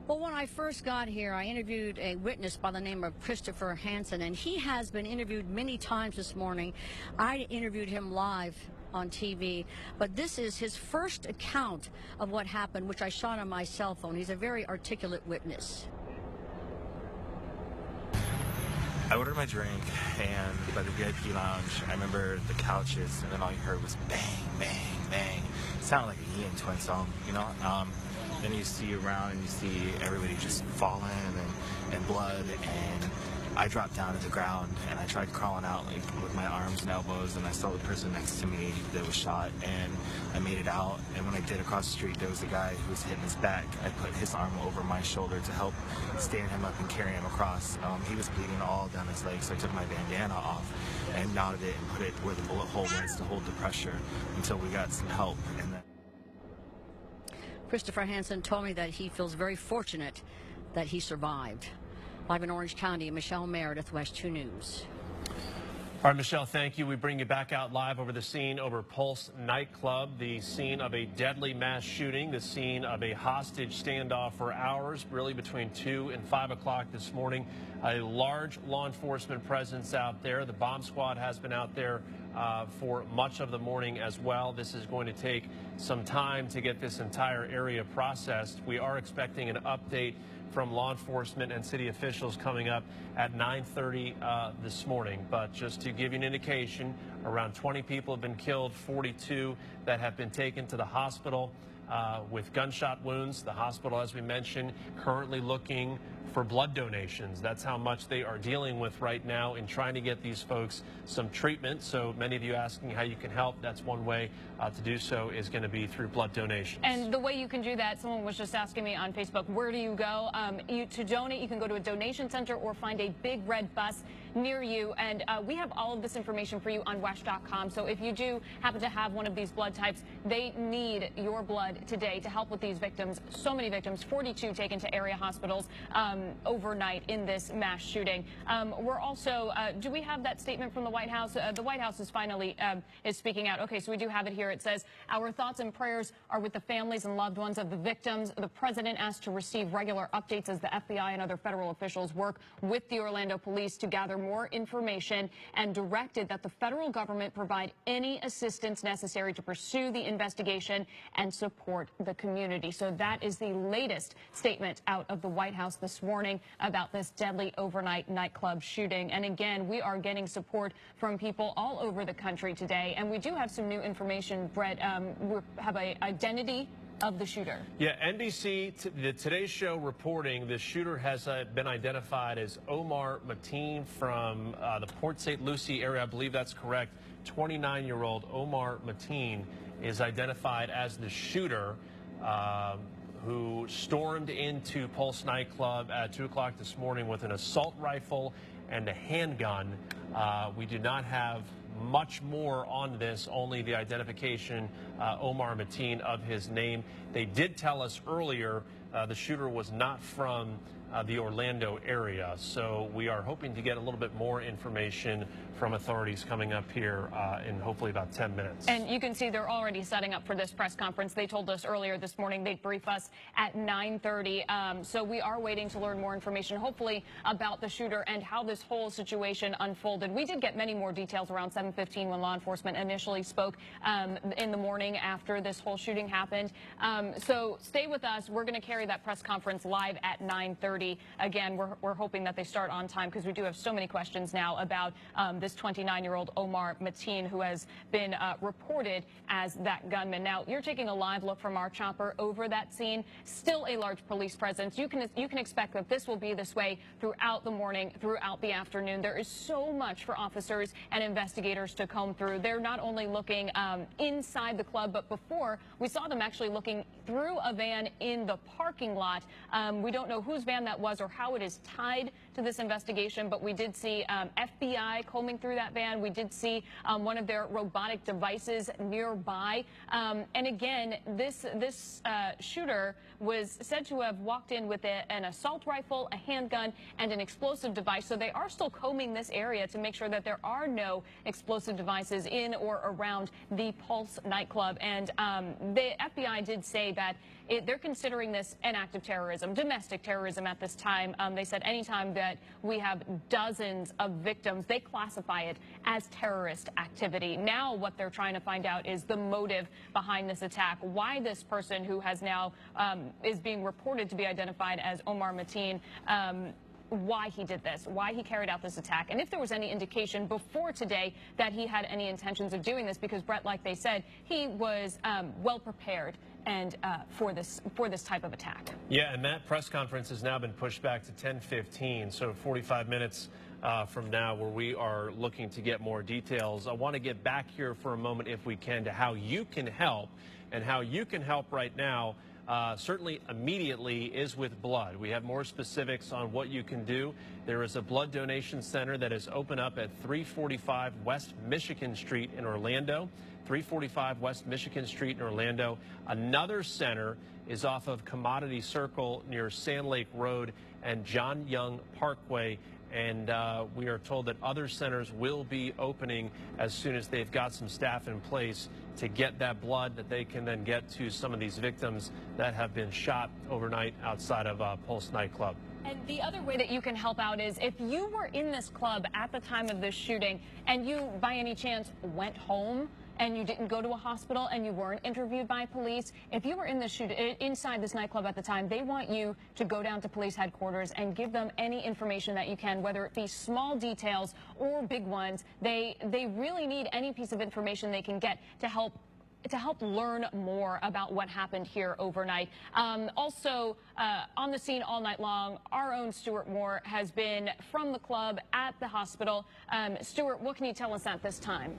Well, when I first got here, I interviewed a witness by the name of Christopher Hansen, and he has been interviewed many times this morning. I interviewed him live on TV, but this is his first account of what happened, which I shot on my cell phone. He's a very articulate witness. I ordered my drink, and by the VIP lounge, I remember the couches, and then all you heard was bang, bang, bang. It sounded like a Ian Twin song, you know? Then you see around and you see everybody just falling and blood, and I dropped down to the ground and I tried crawling out with my arms and elbows, and I saw the person next to me that was shot, and I made it out. And when I did across the street, there was a guy who was hitting his back. I put his arm over my shoulder to help stand him up and carry him across. He was bleeding all down his leg, so I took my bandana off and knotted it and put it where the bullet hole was to hold the pressure until we got some help. And then Christopher Hansen told me that he feels very fortunate that he survived. Live in Orange County, Michelle Meredith, WESH 2 News. All right, Michelle, thank you. We bring you back out live over the scene over Pulse nightclub, the scene of a deadly mass shooting, the scene of a hostage standoff for hours, really between 2 and 5 o'clock this morning. A large law enforcement presence out there. The bomb squad has been out there for much of the morning as well. This is going to take some time to get this entire area processed. We are expecting an update from law enforcement and city officials coming up at 9:30 this morning. But just to give you an indication, around 20 people have been killed, 42 that have been taken to the hospital. with gunshot wounds. The hospital, as we mentioned, currently looking for blood donations. That's how much they are dealing with right now in trying to get these folks some treatment. So many of you asking how you can help. That's one way to do so is going to be through blood donations. And the way you can do that, someone was just asking me on Facebook, where do you go? To donate, you can go to a donation center or find a big red bus near you. And we have all of this information for you on WESH.com. So if you do happen to have one of these blood types, they need your blood today to help with these victims. So many victims, 42 taken to area hospitals overnight in this mass shooting. We're also, do we have that statement from the White House? The White House is finally is speaking out. Okay, so we do have it here. It says, our thoughts and prayers are with the families and loved ones of the victims. The president asked to receive regular updates as the FBI and other federal officials work with the Orlando police to gather more information, and directed that the federal government provide any assistance necessary to pursue the investigation and support the community. So that is the latest statement out of the White House this morning about this deadly overnight nightclub shooting. And again, we are getting support from people all over the country today. And we do have some new information, Brett. We have an identity of the shooter. Yeah, NBC, the Today Show reporting the shooter has been identified as Omar Mateen from the Port St. Lucie area. I believe that's correct. 29-year-old Omar Mateen is identified as the shooter who stormed into Pulse nightclub at 2 o'clock this morning with an assault rifle and a handgun. We do not have much more on this, only the identification, Omar Mateen, of his name. They did tell us earlier the shooter was not from the Orlando area. So we are hoping to get a little bit more information from authorities coming up here in hopefully about 10 minutes. And you can see they're already setting up for this press conference. They told us earlier this morning they'd brief us at 9:30. So we are waiting to learn more information, hopefully, about the shooter and how this whole situation unfolded. We did get many more details around 7:15 when law enforcement initially spoke in the morning after this whole shooting happened. So stay with us. We're going to carry that press conference live at 9:30. Again, we're hoping that they start on time because we do have so many questions now about this 29-year-old Omar Mateen, who has been reported as that gunman. Now, you're taking a live look from our chopper over that scene. Still a large police presence. You can expect that this will be this way throughout the morning, throughout the afternoon. There is so much for officers and investigators to comb through. They're not only looking inside the club, but before we saw them actually looking through a van in the parking lot. We don't know whose van that was or how it is tied to this investigation, but we did see FBI combing through that van. We did see one of their robotic devices nearby. And again, this shooter was said to have walked in with an assault rifle, a handgun, and an explosive device. So they are still combing this area to make sure that there are no explosive devices in or around the Pulse nightclub. And the FBI did say that they're considering this an act of terrorism, domestic terrorism at this time. They said anytime that we have dozens of victims, they classify it as terrorist activity. Now what they're trying to find out is the motive behind this attack, why this person who has now is being reported to be identified as Omar Mateen, why he did this, why he carried out this attack, and if there was any indication before today that he had any intentions of doing this, because Brett, like they said, he was well prepared and for this type of attack. Yeah, and that press conference has now been pushed back to 10:15, so 45 minutes from now, where we are looking to get more details. I want to get back here for a moment, if we can, to how you can help, and how you can help right now. Certainly immediately is with blood. We have more specifics on what you can do. There is a blood donation center that is open up at 345 West Michigan Street in Orlando. 345 West Michigan Street in Orlando. Another center is off of Commodity Circle near Sand Lake Road and John Young Parkway. And we are told that other centers will be opening as soon as they've got some staff in place to get that blood that they can then get to some of these victims that have been shot overnight outside of Pulse nightclub. And the other way that you can help out is if you were in this club at the time of this shooting and you, by any chance, went home and you didn't go to a hospital and you weren't interviewed by police, if you were in this inside this nightclub at the time, they want you to go down to police headquarters and give them any information that you can, whether it be small details or big ones. They really need any piece of information they can get to help to help learn more about what happened here overnight. Also, on the scene all night long, our own Stuart Moore has been from the club at the hospital. Stuart, what can you tell us at this time?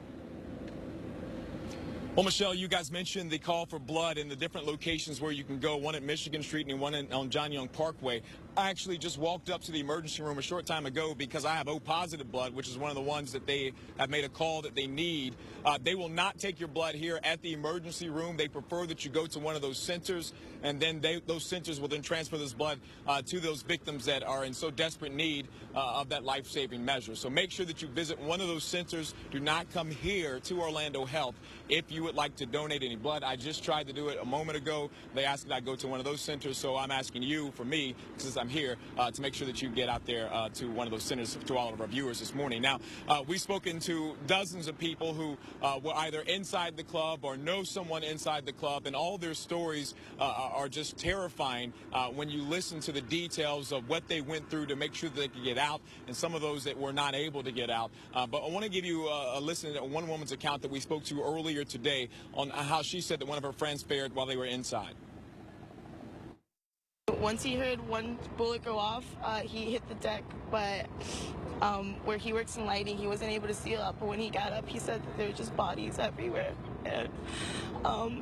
Well, Michelle, you guys mentioned the call for blood in the different locations where you can go, one at Michigan Street and one on John Young Parkway. I actually just walked up to the emergency room a short time ago because I have O-positive blood, which is one of the ones that they have made a call that they need. They will not take your blood here at the emergency room. They prefer that you go to one of those centers, and then those centers will then transfer this blood to those victims that are in so desperate need of that life-saving measure. So make sure that you visit one of those centers. Do not come here to Orlando Health if you would like to donate any blood. I just tried to do it a moment ago. They asked that I go to one of those centers, so I'm asking you, for me, since I'm here, to make sure that you get out there to one of those centers, to all of our viewers this morning. Now, we've spoken to dozens of people who were either inside the club or know someone inside the club, and all their stories are just terrifying when you listen to the details of what they went through to make sure that they could get out, and some of those that were not able to get out. But I want to give you a listen to one woman's account that we spoke to earlier today on how she said that one of her friends fared while they were inside. Once he heard one bullet go off, he hit the deck, but where he works in lighting, he wasn't able to see up. But when he got up, he said that there were just bodies everywhere, and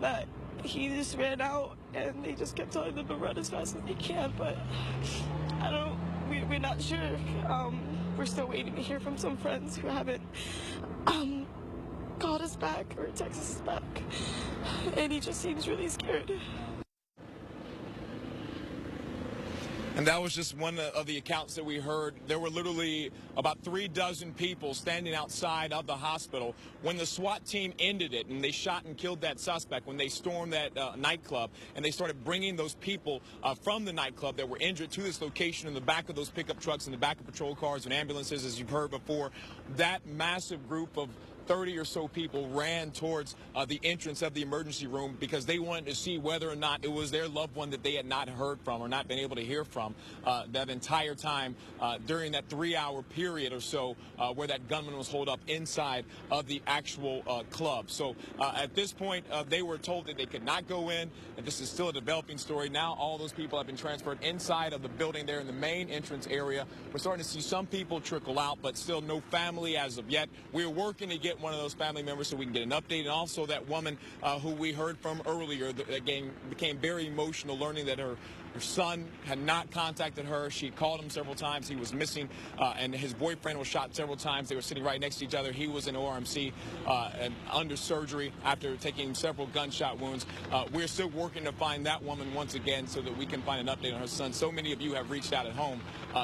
that he just ran out, and they just kept telling them to run as fast as they can. But we're not sure. We're still waiting to hear from some friends who haven't called us back or texted us back, and he just seems really scared. And that was just one of the accounts that we heard. There were literally about 36 people standing outside of the hospital when the SWAT team ended it, and they shot and killed that suspect when they stormed that nightclub, and they started bringing those people from the nightclub that were injured to this location in the back of those pickup trucks, in the back of patrol cars and ambulances, as you've heard before. That massive group of 30 or so people ran towards the entrance of the emergency room because they wanted to see whether or not it was their loved one that they had not heard from or not been able to hear from that entire time during that 3-hour period or so where that gunman was holed up inside of the actual club. So at this point, they were told that they could not go in, and this is still a developing story. Now all those people have been transferred inside of the building there in the main entrance area. We're starting to see some people trickle out, but still no family as of yet. We're working to get one of those family members so we can get an update. And also that woman who we heard from earlier that became very emotional learning that her son had not contacted her. She called him several times. He was missing, and his boyfriend was shot several times. They were sitting right next to each other. He was in ORMC and under surgery after taking several gunshot wounds. We're still working to find that woman once again so that we can find an update on her son. So many of you have reached out at home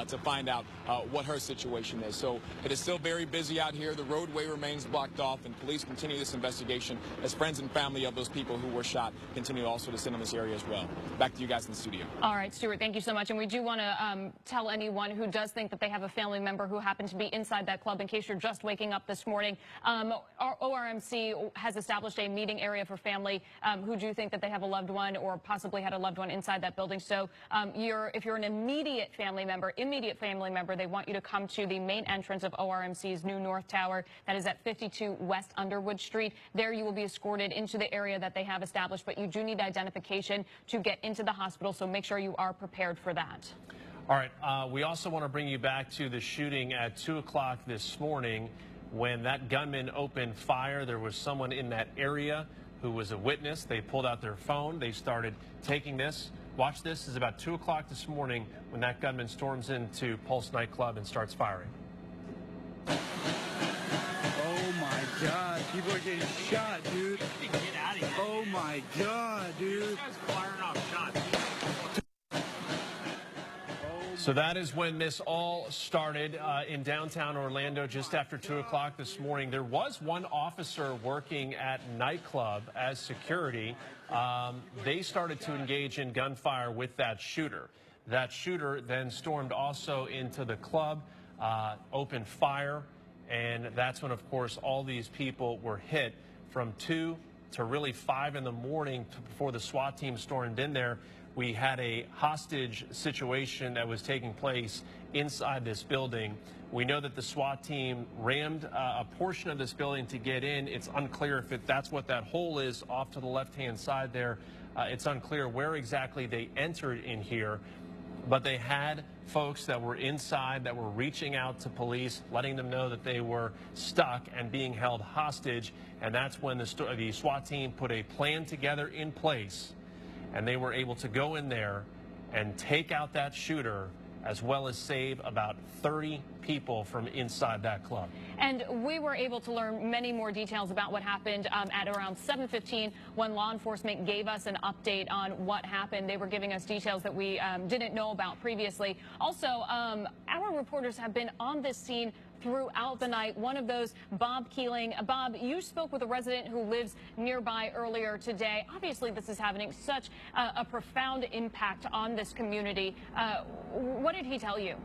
to find out what her situation is. So it is still very busy out here. The roadway remains blocked off, and police continue this investigation as friends and family of those people who were shot continue also to sit in this area as well. Back to you guys in the studio. All right, Stuart, thank you so much. And we do want to tell anyone who does think that they have a family member who happened to be inside that club, in case you're just waking up this morning, our ORMC has established a meeting area for family who do think that they have a loved one or possibly had a loved one inside that building. So if you're an immediate family member, they want you to come to the main entrance of ORMC's new North Tower. That is at 52 West Underwood Street. There you will be escorted into the area that they have established, but you do need identification to get into the hospital, so make sure you are prepared for that. All right, we also want to bring you back to the shooting at 2 o'clock this morning. When that gunman opened fire, there was someone in that area who was a witness. They pulled out their phone. They started taking this. Watch this. It's about 2 o'clock this morning when that gunman storms into Pulse nightclub and starts firing. Oh my God, people are getting shot, dude. Get out of here. Oh my God, dude. This guy's firing off shots. So that is when this all started in downtown Orlando just after 2 o'clock this morning. There was one officer working at nightclub as security. They started to engage in gunfire with that shooter. That shooter then stormed also into the club, opened fire, and that's when, of course, all these people were hit from 2 to really 5 in the morning before the SWAT team stormed in there. we had a hostage situation that was taking place inside this building. We know that the SWAT team rammed a portion of this building to get in. It's unclear if that's what that hole is off to the left-hand side there. It's unclear where exactly they entered in here, but they had folks that were inside that were reaching out to police, letting them know that they were stuck and being held hostage. And that's when the SWAT team put a plan together in place, and they were able to go in there and take out that shooter, as well as save about 30 people from inside that club. And we were able to learn many more details about what happened at around 7:15 when law enforcement gave us an update on what happened. They were giving us details that we didn't know about previously. Also, our reporters have been on this scene throughout the night. One of those, Bob Keeling. Bob, you spoke with a resident who lives nearby earlier today. Obviously, this is having such a profound impact on this community. What did he tell you?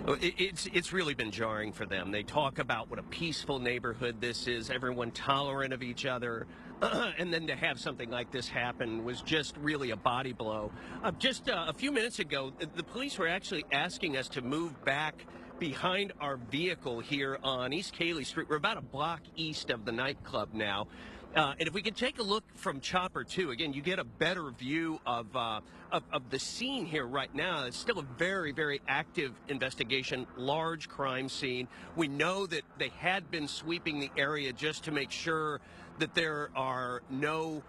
It's really been jarring for them. They talk about what a peaceful neighborhood this is, everyone tolerant of each other, and then to have something like this happen was just really a body blow. Just a few minutes ago, the police were actually asking us to move back behind our vehicle here on East Cayley Street. We're about a block east of the nightclub now. And if we could take a look from Chopper 2, again, you get a better view of the scene here right now. It's still a very, very active investigation, large crime scene. We know that they had been sweeping the area just to make sure that there are no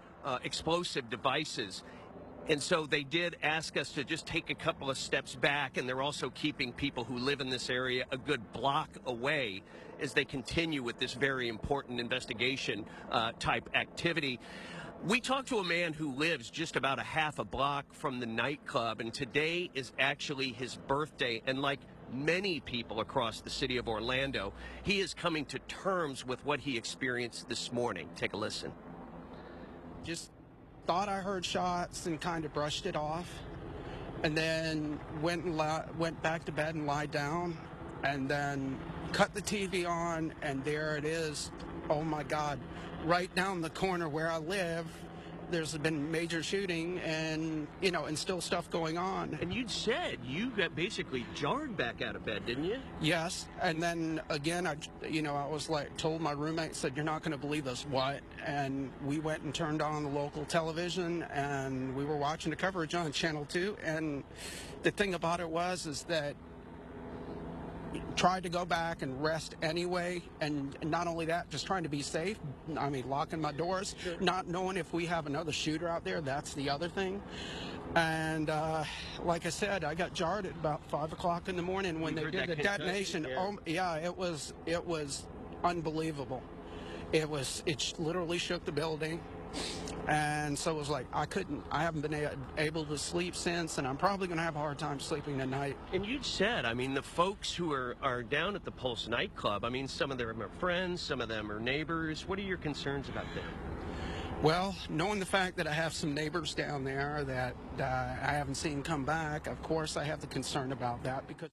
explosive devices. And so they did ask us to just take a couple of steps back, and they're also keeping people who live in this area a good block away as they continue with this very important investigation type activity. We talked to a man who lives just about a half a block from the nightclub, and today is actually his birthday. And like many people across the city of Orlando, he is coming to terms with what he experienced this morning. Take a listen. Just thought I heard shots and kind of brushed it off, and then went back to bed and lied down, and then cut the TV on, and there it is. Oh my God, right down the corner where I live, there's been major shooting, and and still stuff going on. And you said you got basically jarred back out of bed, didn't you? Yes, and then again, I was like, told my roommate, said, "You're not going to believe this." What? And we went and turned on the local television, and we were watching the coverage on Channel 2. And the thing about it is that tried to go back and rest anyway, and not only that, just trying to be safe. I mean, locking my doors, not knowing if we have another shooter out there. That's the other thing. And like I said, I got jarred at about 5 o'clock in the morning when they did the detonation. Oh yeah, it was unbelievable. It literally shook the building. And so it was like, I haven't been able to sleep since, and I'm probably going to have a hard time sleeping tonight. And you said, I mean, the folks who are down at the Pulse nightclub, I mean, some of them are friends, some of them are neighbors. What are your concerns about them? Well, knowing the fact that I have some neighbors down there that I haven't seen come back, of course I have the concern about that, because...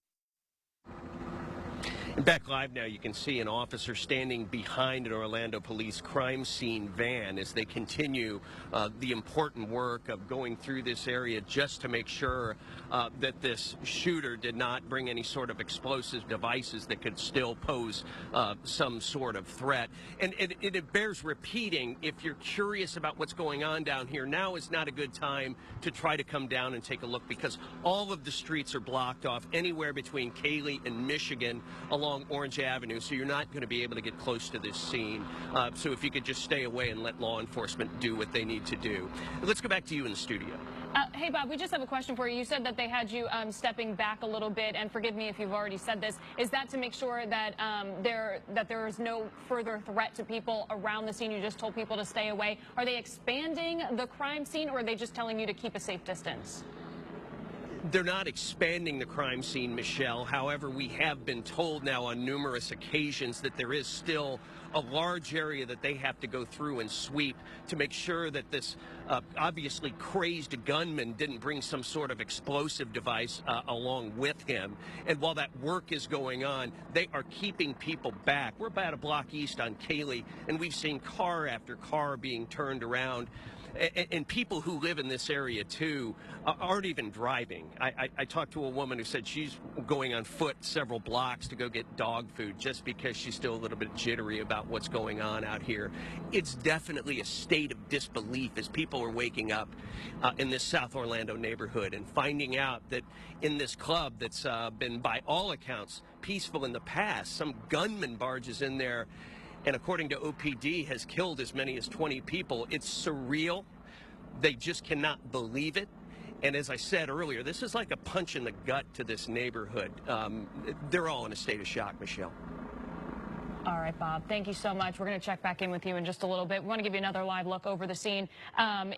Back live now, you can see an officer standing behind an Orlando police crime scene van as they continue the important work of going through this area just to make sure that this shooter did not bring any sort of explosive devices that could still pose some sort of threat. And it bears repeating, if you're curious about what's going on down here, now is not a good time to try to come down and take a look, because all of the streets are blocked off anywhere between Cayley and Michigan along Orange Avenue, so you're not going to be able to get close to this scene. So if you could just stay away and let law enforcement do what they need to do. Let's go back to you in the studio. Hey, Bob, we just have a question for you. You said that they had you stepping back a little bit, and forgive me if you've already said this. Is that to make sure that there is no further threat to people around the scene? You just told people to stay away. Are they expanding the crime scene, or are they just telling you to keep a safe distance? They're not expanding the crime scene, Michelle. However, we have been told now on numerous occasions that there is still a large area that they have to go through and sweep to make sure that this obviously crazed gunman didn't bring some sort of explosive device along with him. And while that work is going on, they are keeping people back. We're about a block east on Cayley, and we've seen car after car being turned around. And people who live in this area, too, aren't even driving. I talked to a woman who said she's going on foot several blocks to go get dog food just because she's still a little bit jittery about what's going on out here. It's definitely a state of disbelief as people are waking up in this South Orlando neighborhood and finding out that in this club that's been, by all accounts, peaceful in the past, some gunman barges in there and, according to OPD, has killed as many as 20 people. It's surreal. They just cannot believe it. And as I said earlier, this is like a punch in the gut to this neighborhood. They're all in a state of shock, Michelle. All right, Bob, thank you so much. We're going to check back in with you in just a little bit. We want to give you another live look over the scene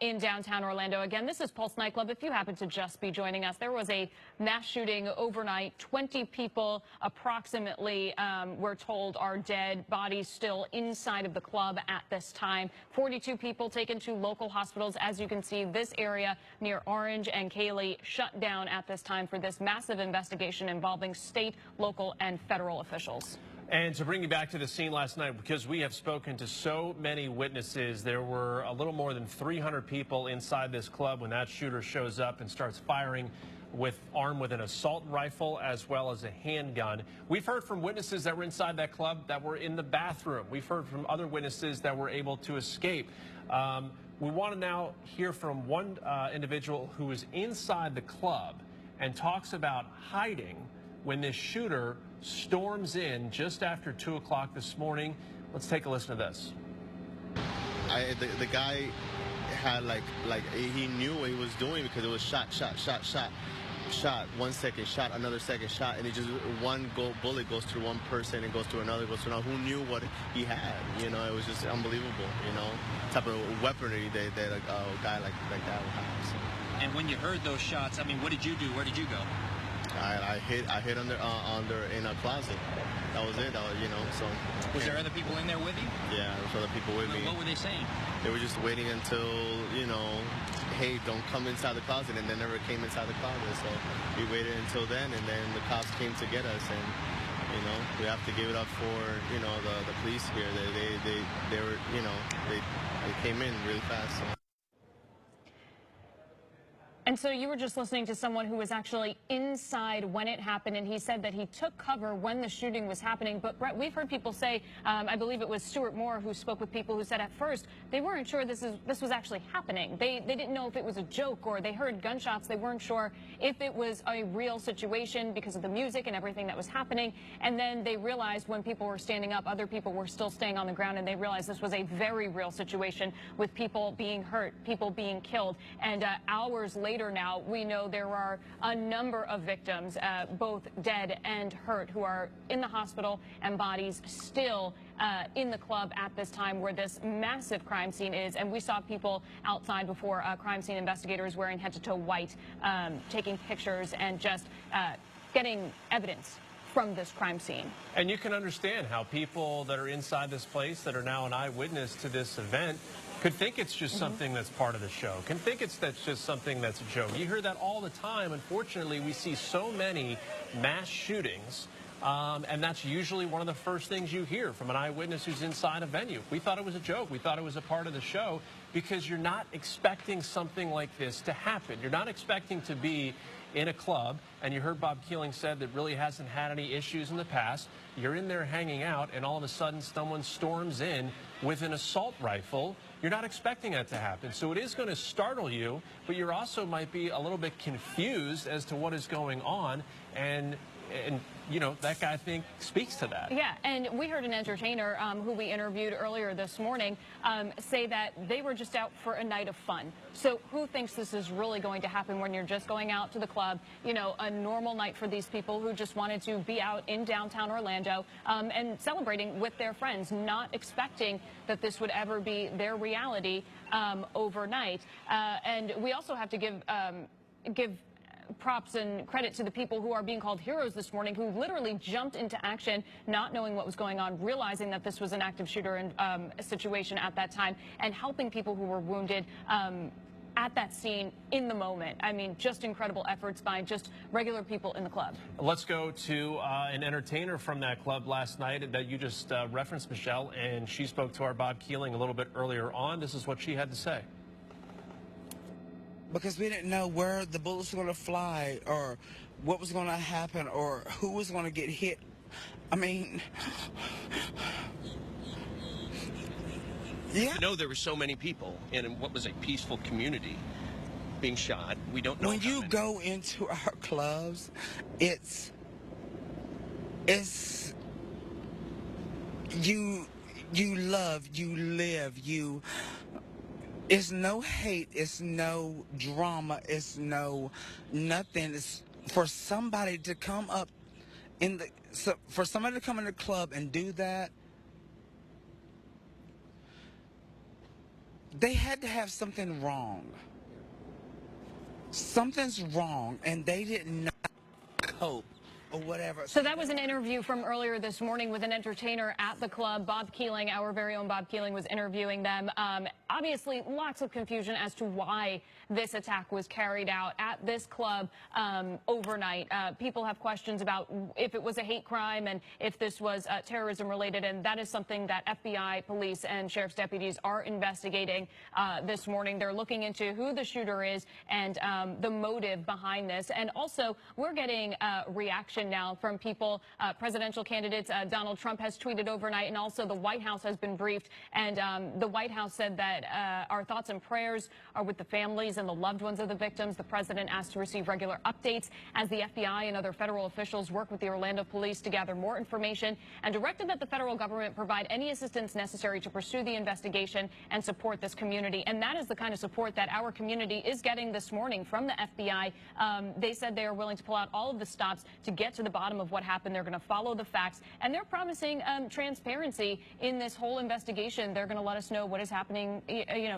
in downtown Orlando. Again, this is Pulse Nightclub. If you happen to just be joining us, there was a mass shooting overnight. 20 people approximately, we're told, are dead. Bodies still inside of the club at this time. 42 people taken to local hospitals. As you can see, this area near Orange and Cayley shut down at this time for this massive investigation involving state, local, and federal officials. And to bring you back to the scene last night, because we have spoken to so many witnesses, there were a little more than 300 people inside this club when that shooter shows up and starts firing armed with an assault rifle as well as a handgun. We've heard from witnesses that were inside that club that were in the bathroom. We've heard from other witnesses that were able to escape. We want to now hear from one individual who was inside the club and talks about hiding when this shooter storms in just after 2 o'clock this morning. Let's take a listen to this. The guy had he knew what he was doing because it was shot, 1 second, shot, another second, shot, and it just bullet goes through one person and goes to another, goes to another. Who knew what he had? You know, it was just unbelievable. You know, type of weaponry that a guy like that would have. So. And when you heard those shots, I mean, what did you do? Where did you go? I hid under in a closet. That was it. So. Was there other people in there with you? Yeah, there was other people with me. What were they saying? They were just waiting until, hey, don't come inside the closet, and they never came inside the closet. So we waited until then, and then the cops came to get us, and we have to give it up for the police here. They were they came in really fast. So. And so you were just listening to someone who was actually inside when it happened, and he said that he took cover when the shooting was happening. But, Brett, we've heard people say, I believe it was Stuart Moore who spoke with people who said at first they weren't sure this was actually happening. They didn't know if it was a joke, or they heard gunshots. They weren't sure if it was a real situation because of the music and everything that was happening. And then they realized when people were standing up, other people were still staying on the ground, and they realized this was a very real situation with people being hurt, people being killed. And hours later now, we know there are a number of victims, both dead and hurt, who are in the hospital, and bodies still in the club at this time where this massive crime scene is. And we saw people outside before, crime scene investigators wearing head-to-toe white, taking pictures and just getting evidence from this crime scene. And you can understand how people that are inside this place that are now an eyewitness to this event could think it's just something that's part of the show, can think that's just something that's a joke. You hear that all the time. Unfortunately, we see so many mass shootings, and that's usually one of the first things you hear from an eyewitness who's inside a venue. We thought it was a joke. We thought it was a part of the show because you're not expecting something like this to happen. You're not expecting to be in a club, and you heard Bob Keeling said that really hasn't had any issues in the past. You're in there hanging out, and all of a sudden someone storms in with an assault rifle. You're not expecting that to happen. So it is going to startle you, but you also might be a little bit confused as to what is going on. And that guy, I think, speaks to that. Yeah, and we heard an entertainer who we interviewed earlier this morning say that they were just out for a night of fun. So who thinks this is really going to happen when you're just going out to the club, a normal night for these people who just wanted to be out in downtown Orlando and celebrating with their friends, not expecting that this would ever be their reality overnight. And we also have to give props and credit to the people who are being called heroes this morning, who literally jumped into action, not knowing what was going on, realizing that this was an active shooter situation at that time, and helping people who were wounded at that scene in the moment. I mean, just incredible efforts by just regular people in the club. Let's go to an entertainer from that club last night that you just referenced, Michelle, and she spoke to our Bob Keeling a little bit earlier on. This is what she had to say. because we didn't know where the bullets were going to fly or what was going to happen or who was going to get hit. I mean, yeah. You know, there were so many people in what was a peaceful community being shot. We don't know. When you go into our clubs, it's you love, you live, it's no hate, it's no drama, it's no nothing. It's for somebody to come up for somebody to come in the club and do that, they had to have something wrong. Something's wrong, and they did not cope or whatever. So that was an interview from earlier this morning with an entertainer at the club. Bob Keeling, our very own Bob Keeling, was interviewing them. Obviously, lots of confusion as to why this attack was carried out at this club overnight. People have questions about if it was a hate crime and if this was terrorism related, and that is something that FBI, police, and sheriff's deputies are investigating this morning. They're looking into who the shooter is and the motive behind this. And also, we're getting reaction now from people, presidential candidates. Donald Trump has tweeted overnight, and also the White House has been briefed. And the White House said that our thoughts and prayers are with the families and the loved ones of the victims. The president asked to receive regular updates as the FBI and other federal officials work with the Orlando police to gather more information, and directed that the federal government provide any assistance necessary to pursue the investigation and support this community. And that is the kind of support that our community is getting this morning from the FBI. They said they are willing to pull out all of the stops to get to the bottom of what happened. They're going to follow the facts, and they're promising transparency in this whole investigation. They're going to let us know what is happening,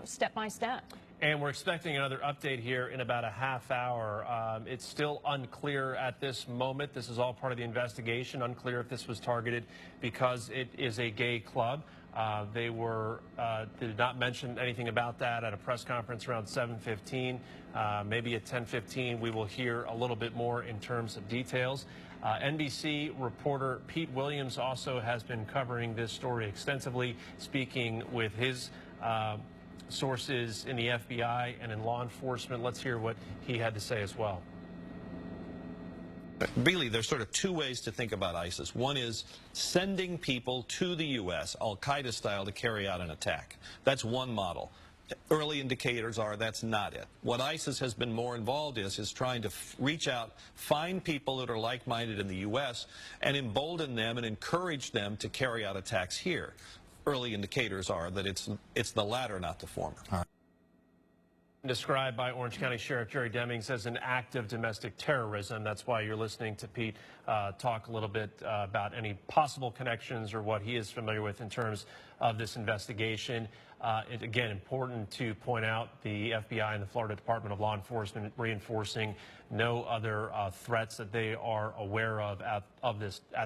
step by step. And we're expecting another update here in about a half hour. It's still unclear at this moment. This is all part of the investigation. Unclear if this was targeted because it is a gay club. They did not mention anything about that at a press conference around 7:15. Maybe at 10:15 we will hear a little bit more in terms of details. NBC reporter Pete Williams also has been covering this story extensively, speaking with his sources in the FBI and in law enforcement. Let's hear what he had to say as well. Really, there's sort of two ways to think about ISIS. One is sending people to the U.S., al-Qaeda style, to carry out an attack. That's one model. Early indicators are that's not it. What ISIS has been more involved is trying to reach out, find people that are like-minded in the U.S., and embolden them and encourage them to carry out attacks here. Early indicators are that it's the latter, not the former. Described by Orange County Sheriff Jerry Demings as an act of domestic terrorism. That's why you're listening to Pete talk a little bit about any possible connections or what he is familiar with in terms of this investigation. Again, important to point out the FBI and the Florida Department of Law Enforcement reinforcing no other threats that they are aware of at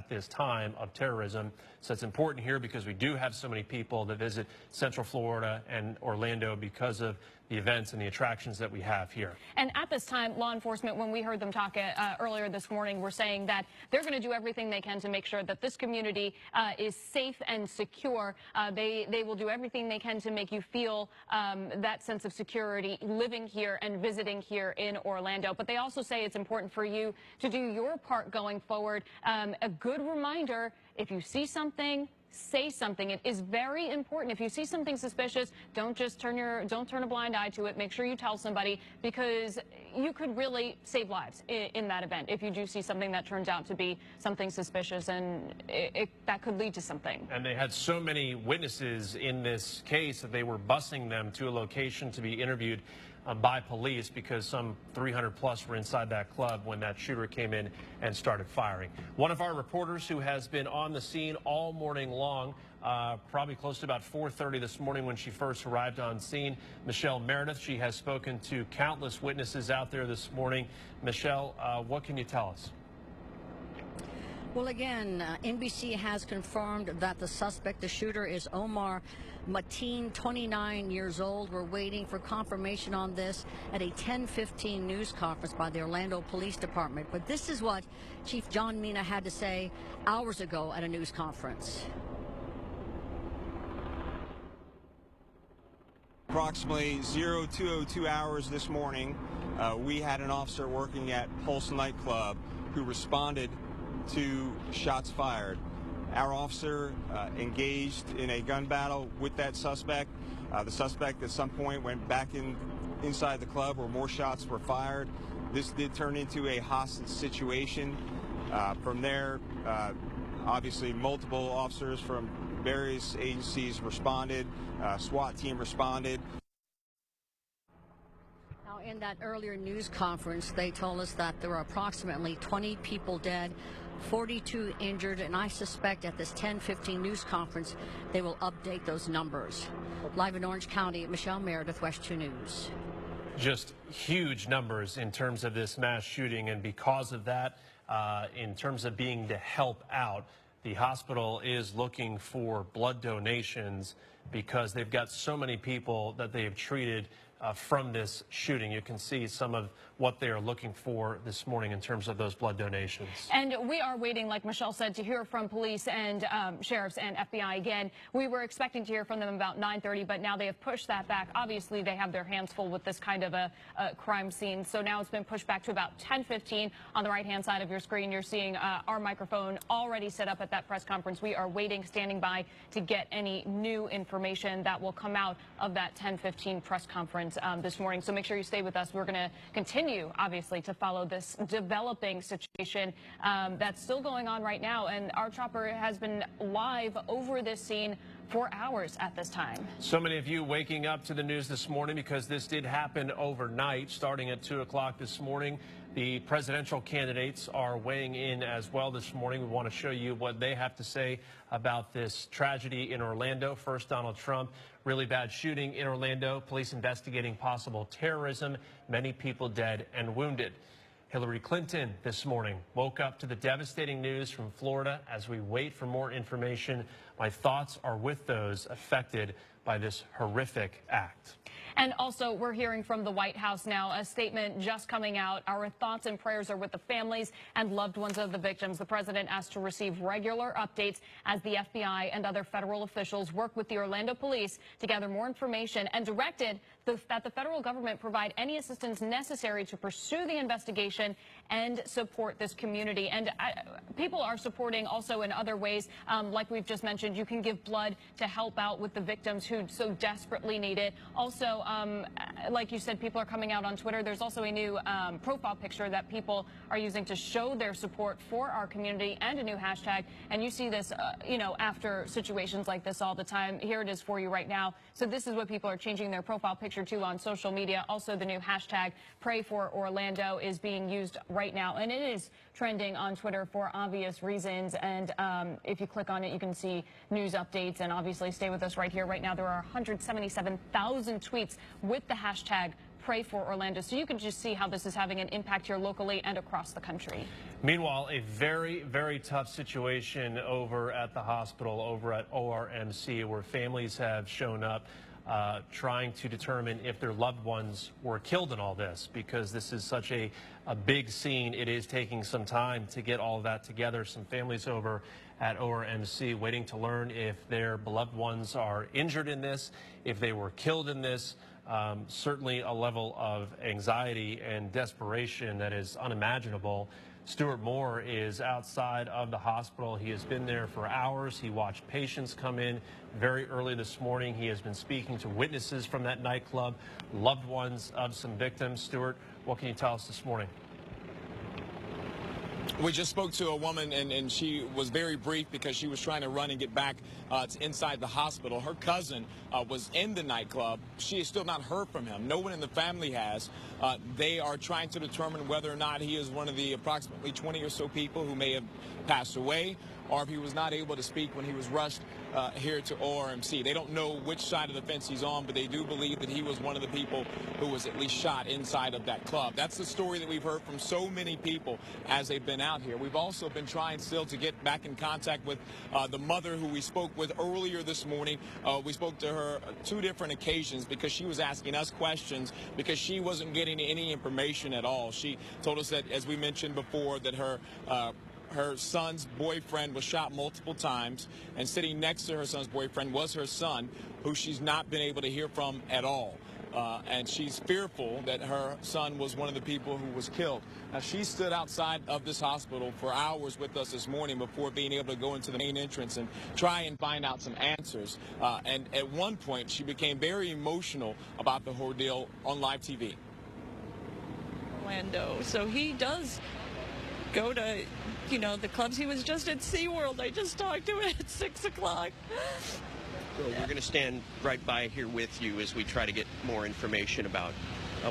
this time of terrorism. So it's important here because we do have so many people that visit Central Florida and Orlando because of the events and the attractions that we have here. And at this time, law enforcement, when we heard them talk earlier this morning, were saying that they're going to do everything they can to make sure that this community is safe and secure. They will do everything they can to make you feel that sense of security living here and visiting here in Orlando. But they also say it's important for you to do your part going forward. A good reminder, if you see something, say something. It is very important. If you see something suspicious, don't turn a blind eye to it. Make sure you tell somebody, because you could really save lives in that event if you do see something that turns out to be something suspicious, and that could lead to something. And they had so many witnesses in this case that they were busing them to a location to be interviewed by police because some 300 plus were inside that club when that shooter came in and started firing. One of our reporters who has been on the scene all morning long, probably close to about 4:30 this morning when she first arrived on scene, Michelle Meredith. She has spoken to countless witnesses out there this morning. Michelle, what can you tell us? Well, again, NBC has confirmed that the suspect, the shooter, is Omar Mateen, 29 years old. We're waiting for confirmation on this at a 10:15 news conference by the Orlando Police Department. But this is what Chief John Mina had to say hours ago at a news conference. approximately 02:02 hours this morning, we had an officer working at Pulse nightclub who responded to shots fired. Our officer engaged in a gun battle with that suspect. The suspect at some point went back inside the club where more shots were fired. This did turn into a hostage situation. From there, obviously multiple officers from various agencies responded. SWAT team responded. Now, in that earlier news conference, they told us that there were approximately 20 people dead, 42 injured, and I suspect at this 10:15 news conference, they will update those numbers. Live in Orange County, Michelle Meredith, West 2 News. Just huge numbers in terms of this mass shooting, and because of that, in terms of being to help out, the hospital is looking for blood donations because they've got so many people that they have treated from this shooting. You can see some of what they are looking for this morning in terms of those blood donations. And we are waiting, like Michelle said, to hear from police and sheriffs and FBI again. We were expecting to hear from them about 9:30, but now they have pushed that back. Obviously, they have their hands full with this kind of a crime scene. So now it's been pushed back to about 10:15. On the right-hand side of your screen, you're seeing our microphone already set up at that press conference. We are waiting, standing by to get any new information that will come out of that 10:15 press conference this morning. So make sure you stay with us. We're going to continue, obviously, to follow this developing situation that's still going on right now. And our chopper has been live over this scene for hours at this time. So many of you waking up to the news this morning because this did happen overnight, starting at 2 o'clock this morning. The presidential candidates are weighing in as well this morning. We want to show you what they have to say about this tragedy in Orlando. First, Donald Trump, really bad shooting in Orlando. Police investigating possible terrorism, many people dead and wounded. Hillary Clinton this morning woke up to the devastating news from Florida. As we wait for more information, my thoughts are with those affected by this horrific act. And also, we're hearing from the White House now, a statement just coming out. Our thoughts and prayers are with the families and loved ones of the victims. The president asked to receive regular updates as the FBI and other federal officials work with the Orlando police to gather more information, and directed that the federal government provide any assistance necessary to pursue the investigation and support this community. And people are supporting also in other ways. Like we've just mentioned, you can give blood to help out with the victims who so desperately need it. Also, like you said, people are coming out on Twitter. There's also a new profile picture that people are using to show their support for our community, and a new hashtag. And you see this, you know, after situations like this all the time. Here it is for you right now. So this is what people are changing their profile picture to on social media. Also, the new hashtag Pray for Orlando is being used right now, and it is trending on Twitter for obvious reasons. And if you click on it, you can see news updates. And obviously, stay with us right here. Right now, there are 177,000 tweets with the hashtag Pray for Orlando. So you can just see how this is having an impact here locally and across the country. Meanwhile, a very, very tough situation over at the hospital, over at ORMC, where families have shown up trying to determine if their loved ones were killed in all this, because this is such a big scene. It is taking some time to get all of that together. Some families over at ORMC waiting to learn if their beloved ones are injured in this, if they were killed in this. Certainly a level of anxiety and desperation that is unimaginable. Stuart Moore is outside of the hospital. He has been there for hours. He watched patients come in very early this morning. He has been speaking to witnesses from that nightclub, loved ones of some victims. Stuart, what can you tell us this morning? We just spoke to a woman, and she was very brief because she was trying to run and get back to inside the hospital. Her cousin was in the nightclub. She has still not heard from him. No one in the family has. They are trying to determine whether or not he is one of the approximately 20 or so people who may have passed away, or if he was not able to speak when he was rushed here to ORMC. They don't know which side of the fence he's on, but they do believe that he was one of the people who was at least shot inside of that club. That's the story that we've heard from so many people as they've been out here. We've also been trying still to get back in contact with the mother who we spoke with earlier this morning. We spoke to her 2 different occasions because she was asking us questions because she wasn't getting any information at all. She told us that, as we mentioned before, that her her son's boyfriend was shot multiple times, and sitting next to her son's boyfriend was her son, who she's not been able to hear from at all. And she's fearful that her son was one of the people who was killed. Now, she stood outside of this hospital for hours with us this morning before being able to go into the main entrance and try and find out some answers. And at one point, she became very emotional about the ordeal on live TV. Orlando, so he does go to, you know, the clubs. He was just at SeaWorld. I just talked to him at 6 o'clock. Well, we're going to stand right by here with you as we try to get more information about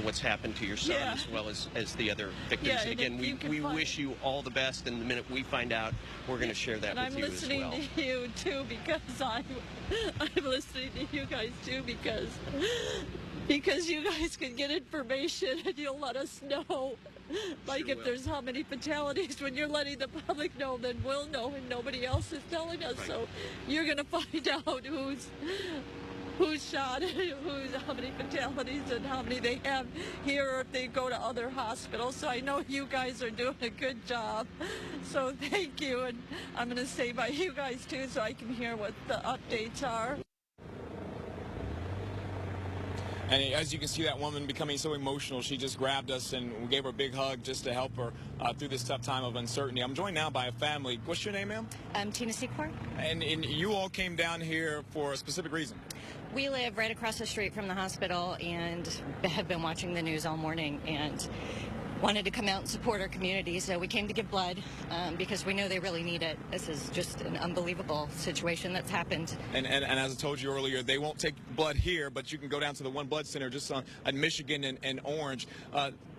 what's happened to your son, as well as the other victims. Yeah, and again, we wish you all the best, and the minute we find out, we're going to share that with you as well. And I'm listening to you, too, because I'm listening to you guys, too, because you guys can get information and you'll let us know. Like if there's how many fatalities, when you're letting the public know, then we'll know, and nobody else is telling us. Right. So you're going to find out who's shot, how many fatalities, and how many they have here, or if they go to other hospitals. So I know you guys are doing a good job. So thank you, and I'm going to stay by you guys too, so I can hear what the updates are. And as you can see, that woman becoming so emotional, she just grabbed us and we gave her a big hug just to help her through this tough time of uncertainty. I'm joined now by a family. What's your name, ma'am? I'm Tina Secor. And you all came down here for a specific reason. We live right across the street from the hospital and have been watching the news all morning and wanted to come out and support our community. So we came to give blood because we know they really need it. This is just an unbelievable situation that's happened. And as I told you earlier, they won't take blood here, but you can go down to the One Blood Center just on Michigan and Orange.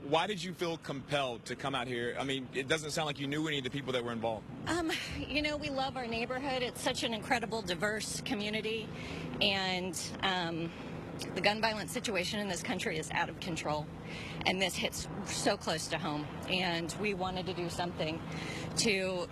Why did you feel compelled to come out here? I mean, it doesn't sound like you knew any of the people that were involved. You know, we love our neighborhood. It's such an incredible, diverse community. And the gun violence situation in this country is out of control. And this hits so close to home. And we wanted to do something to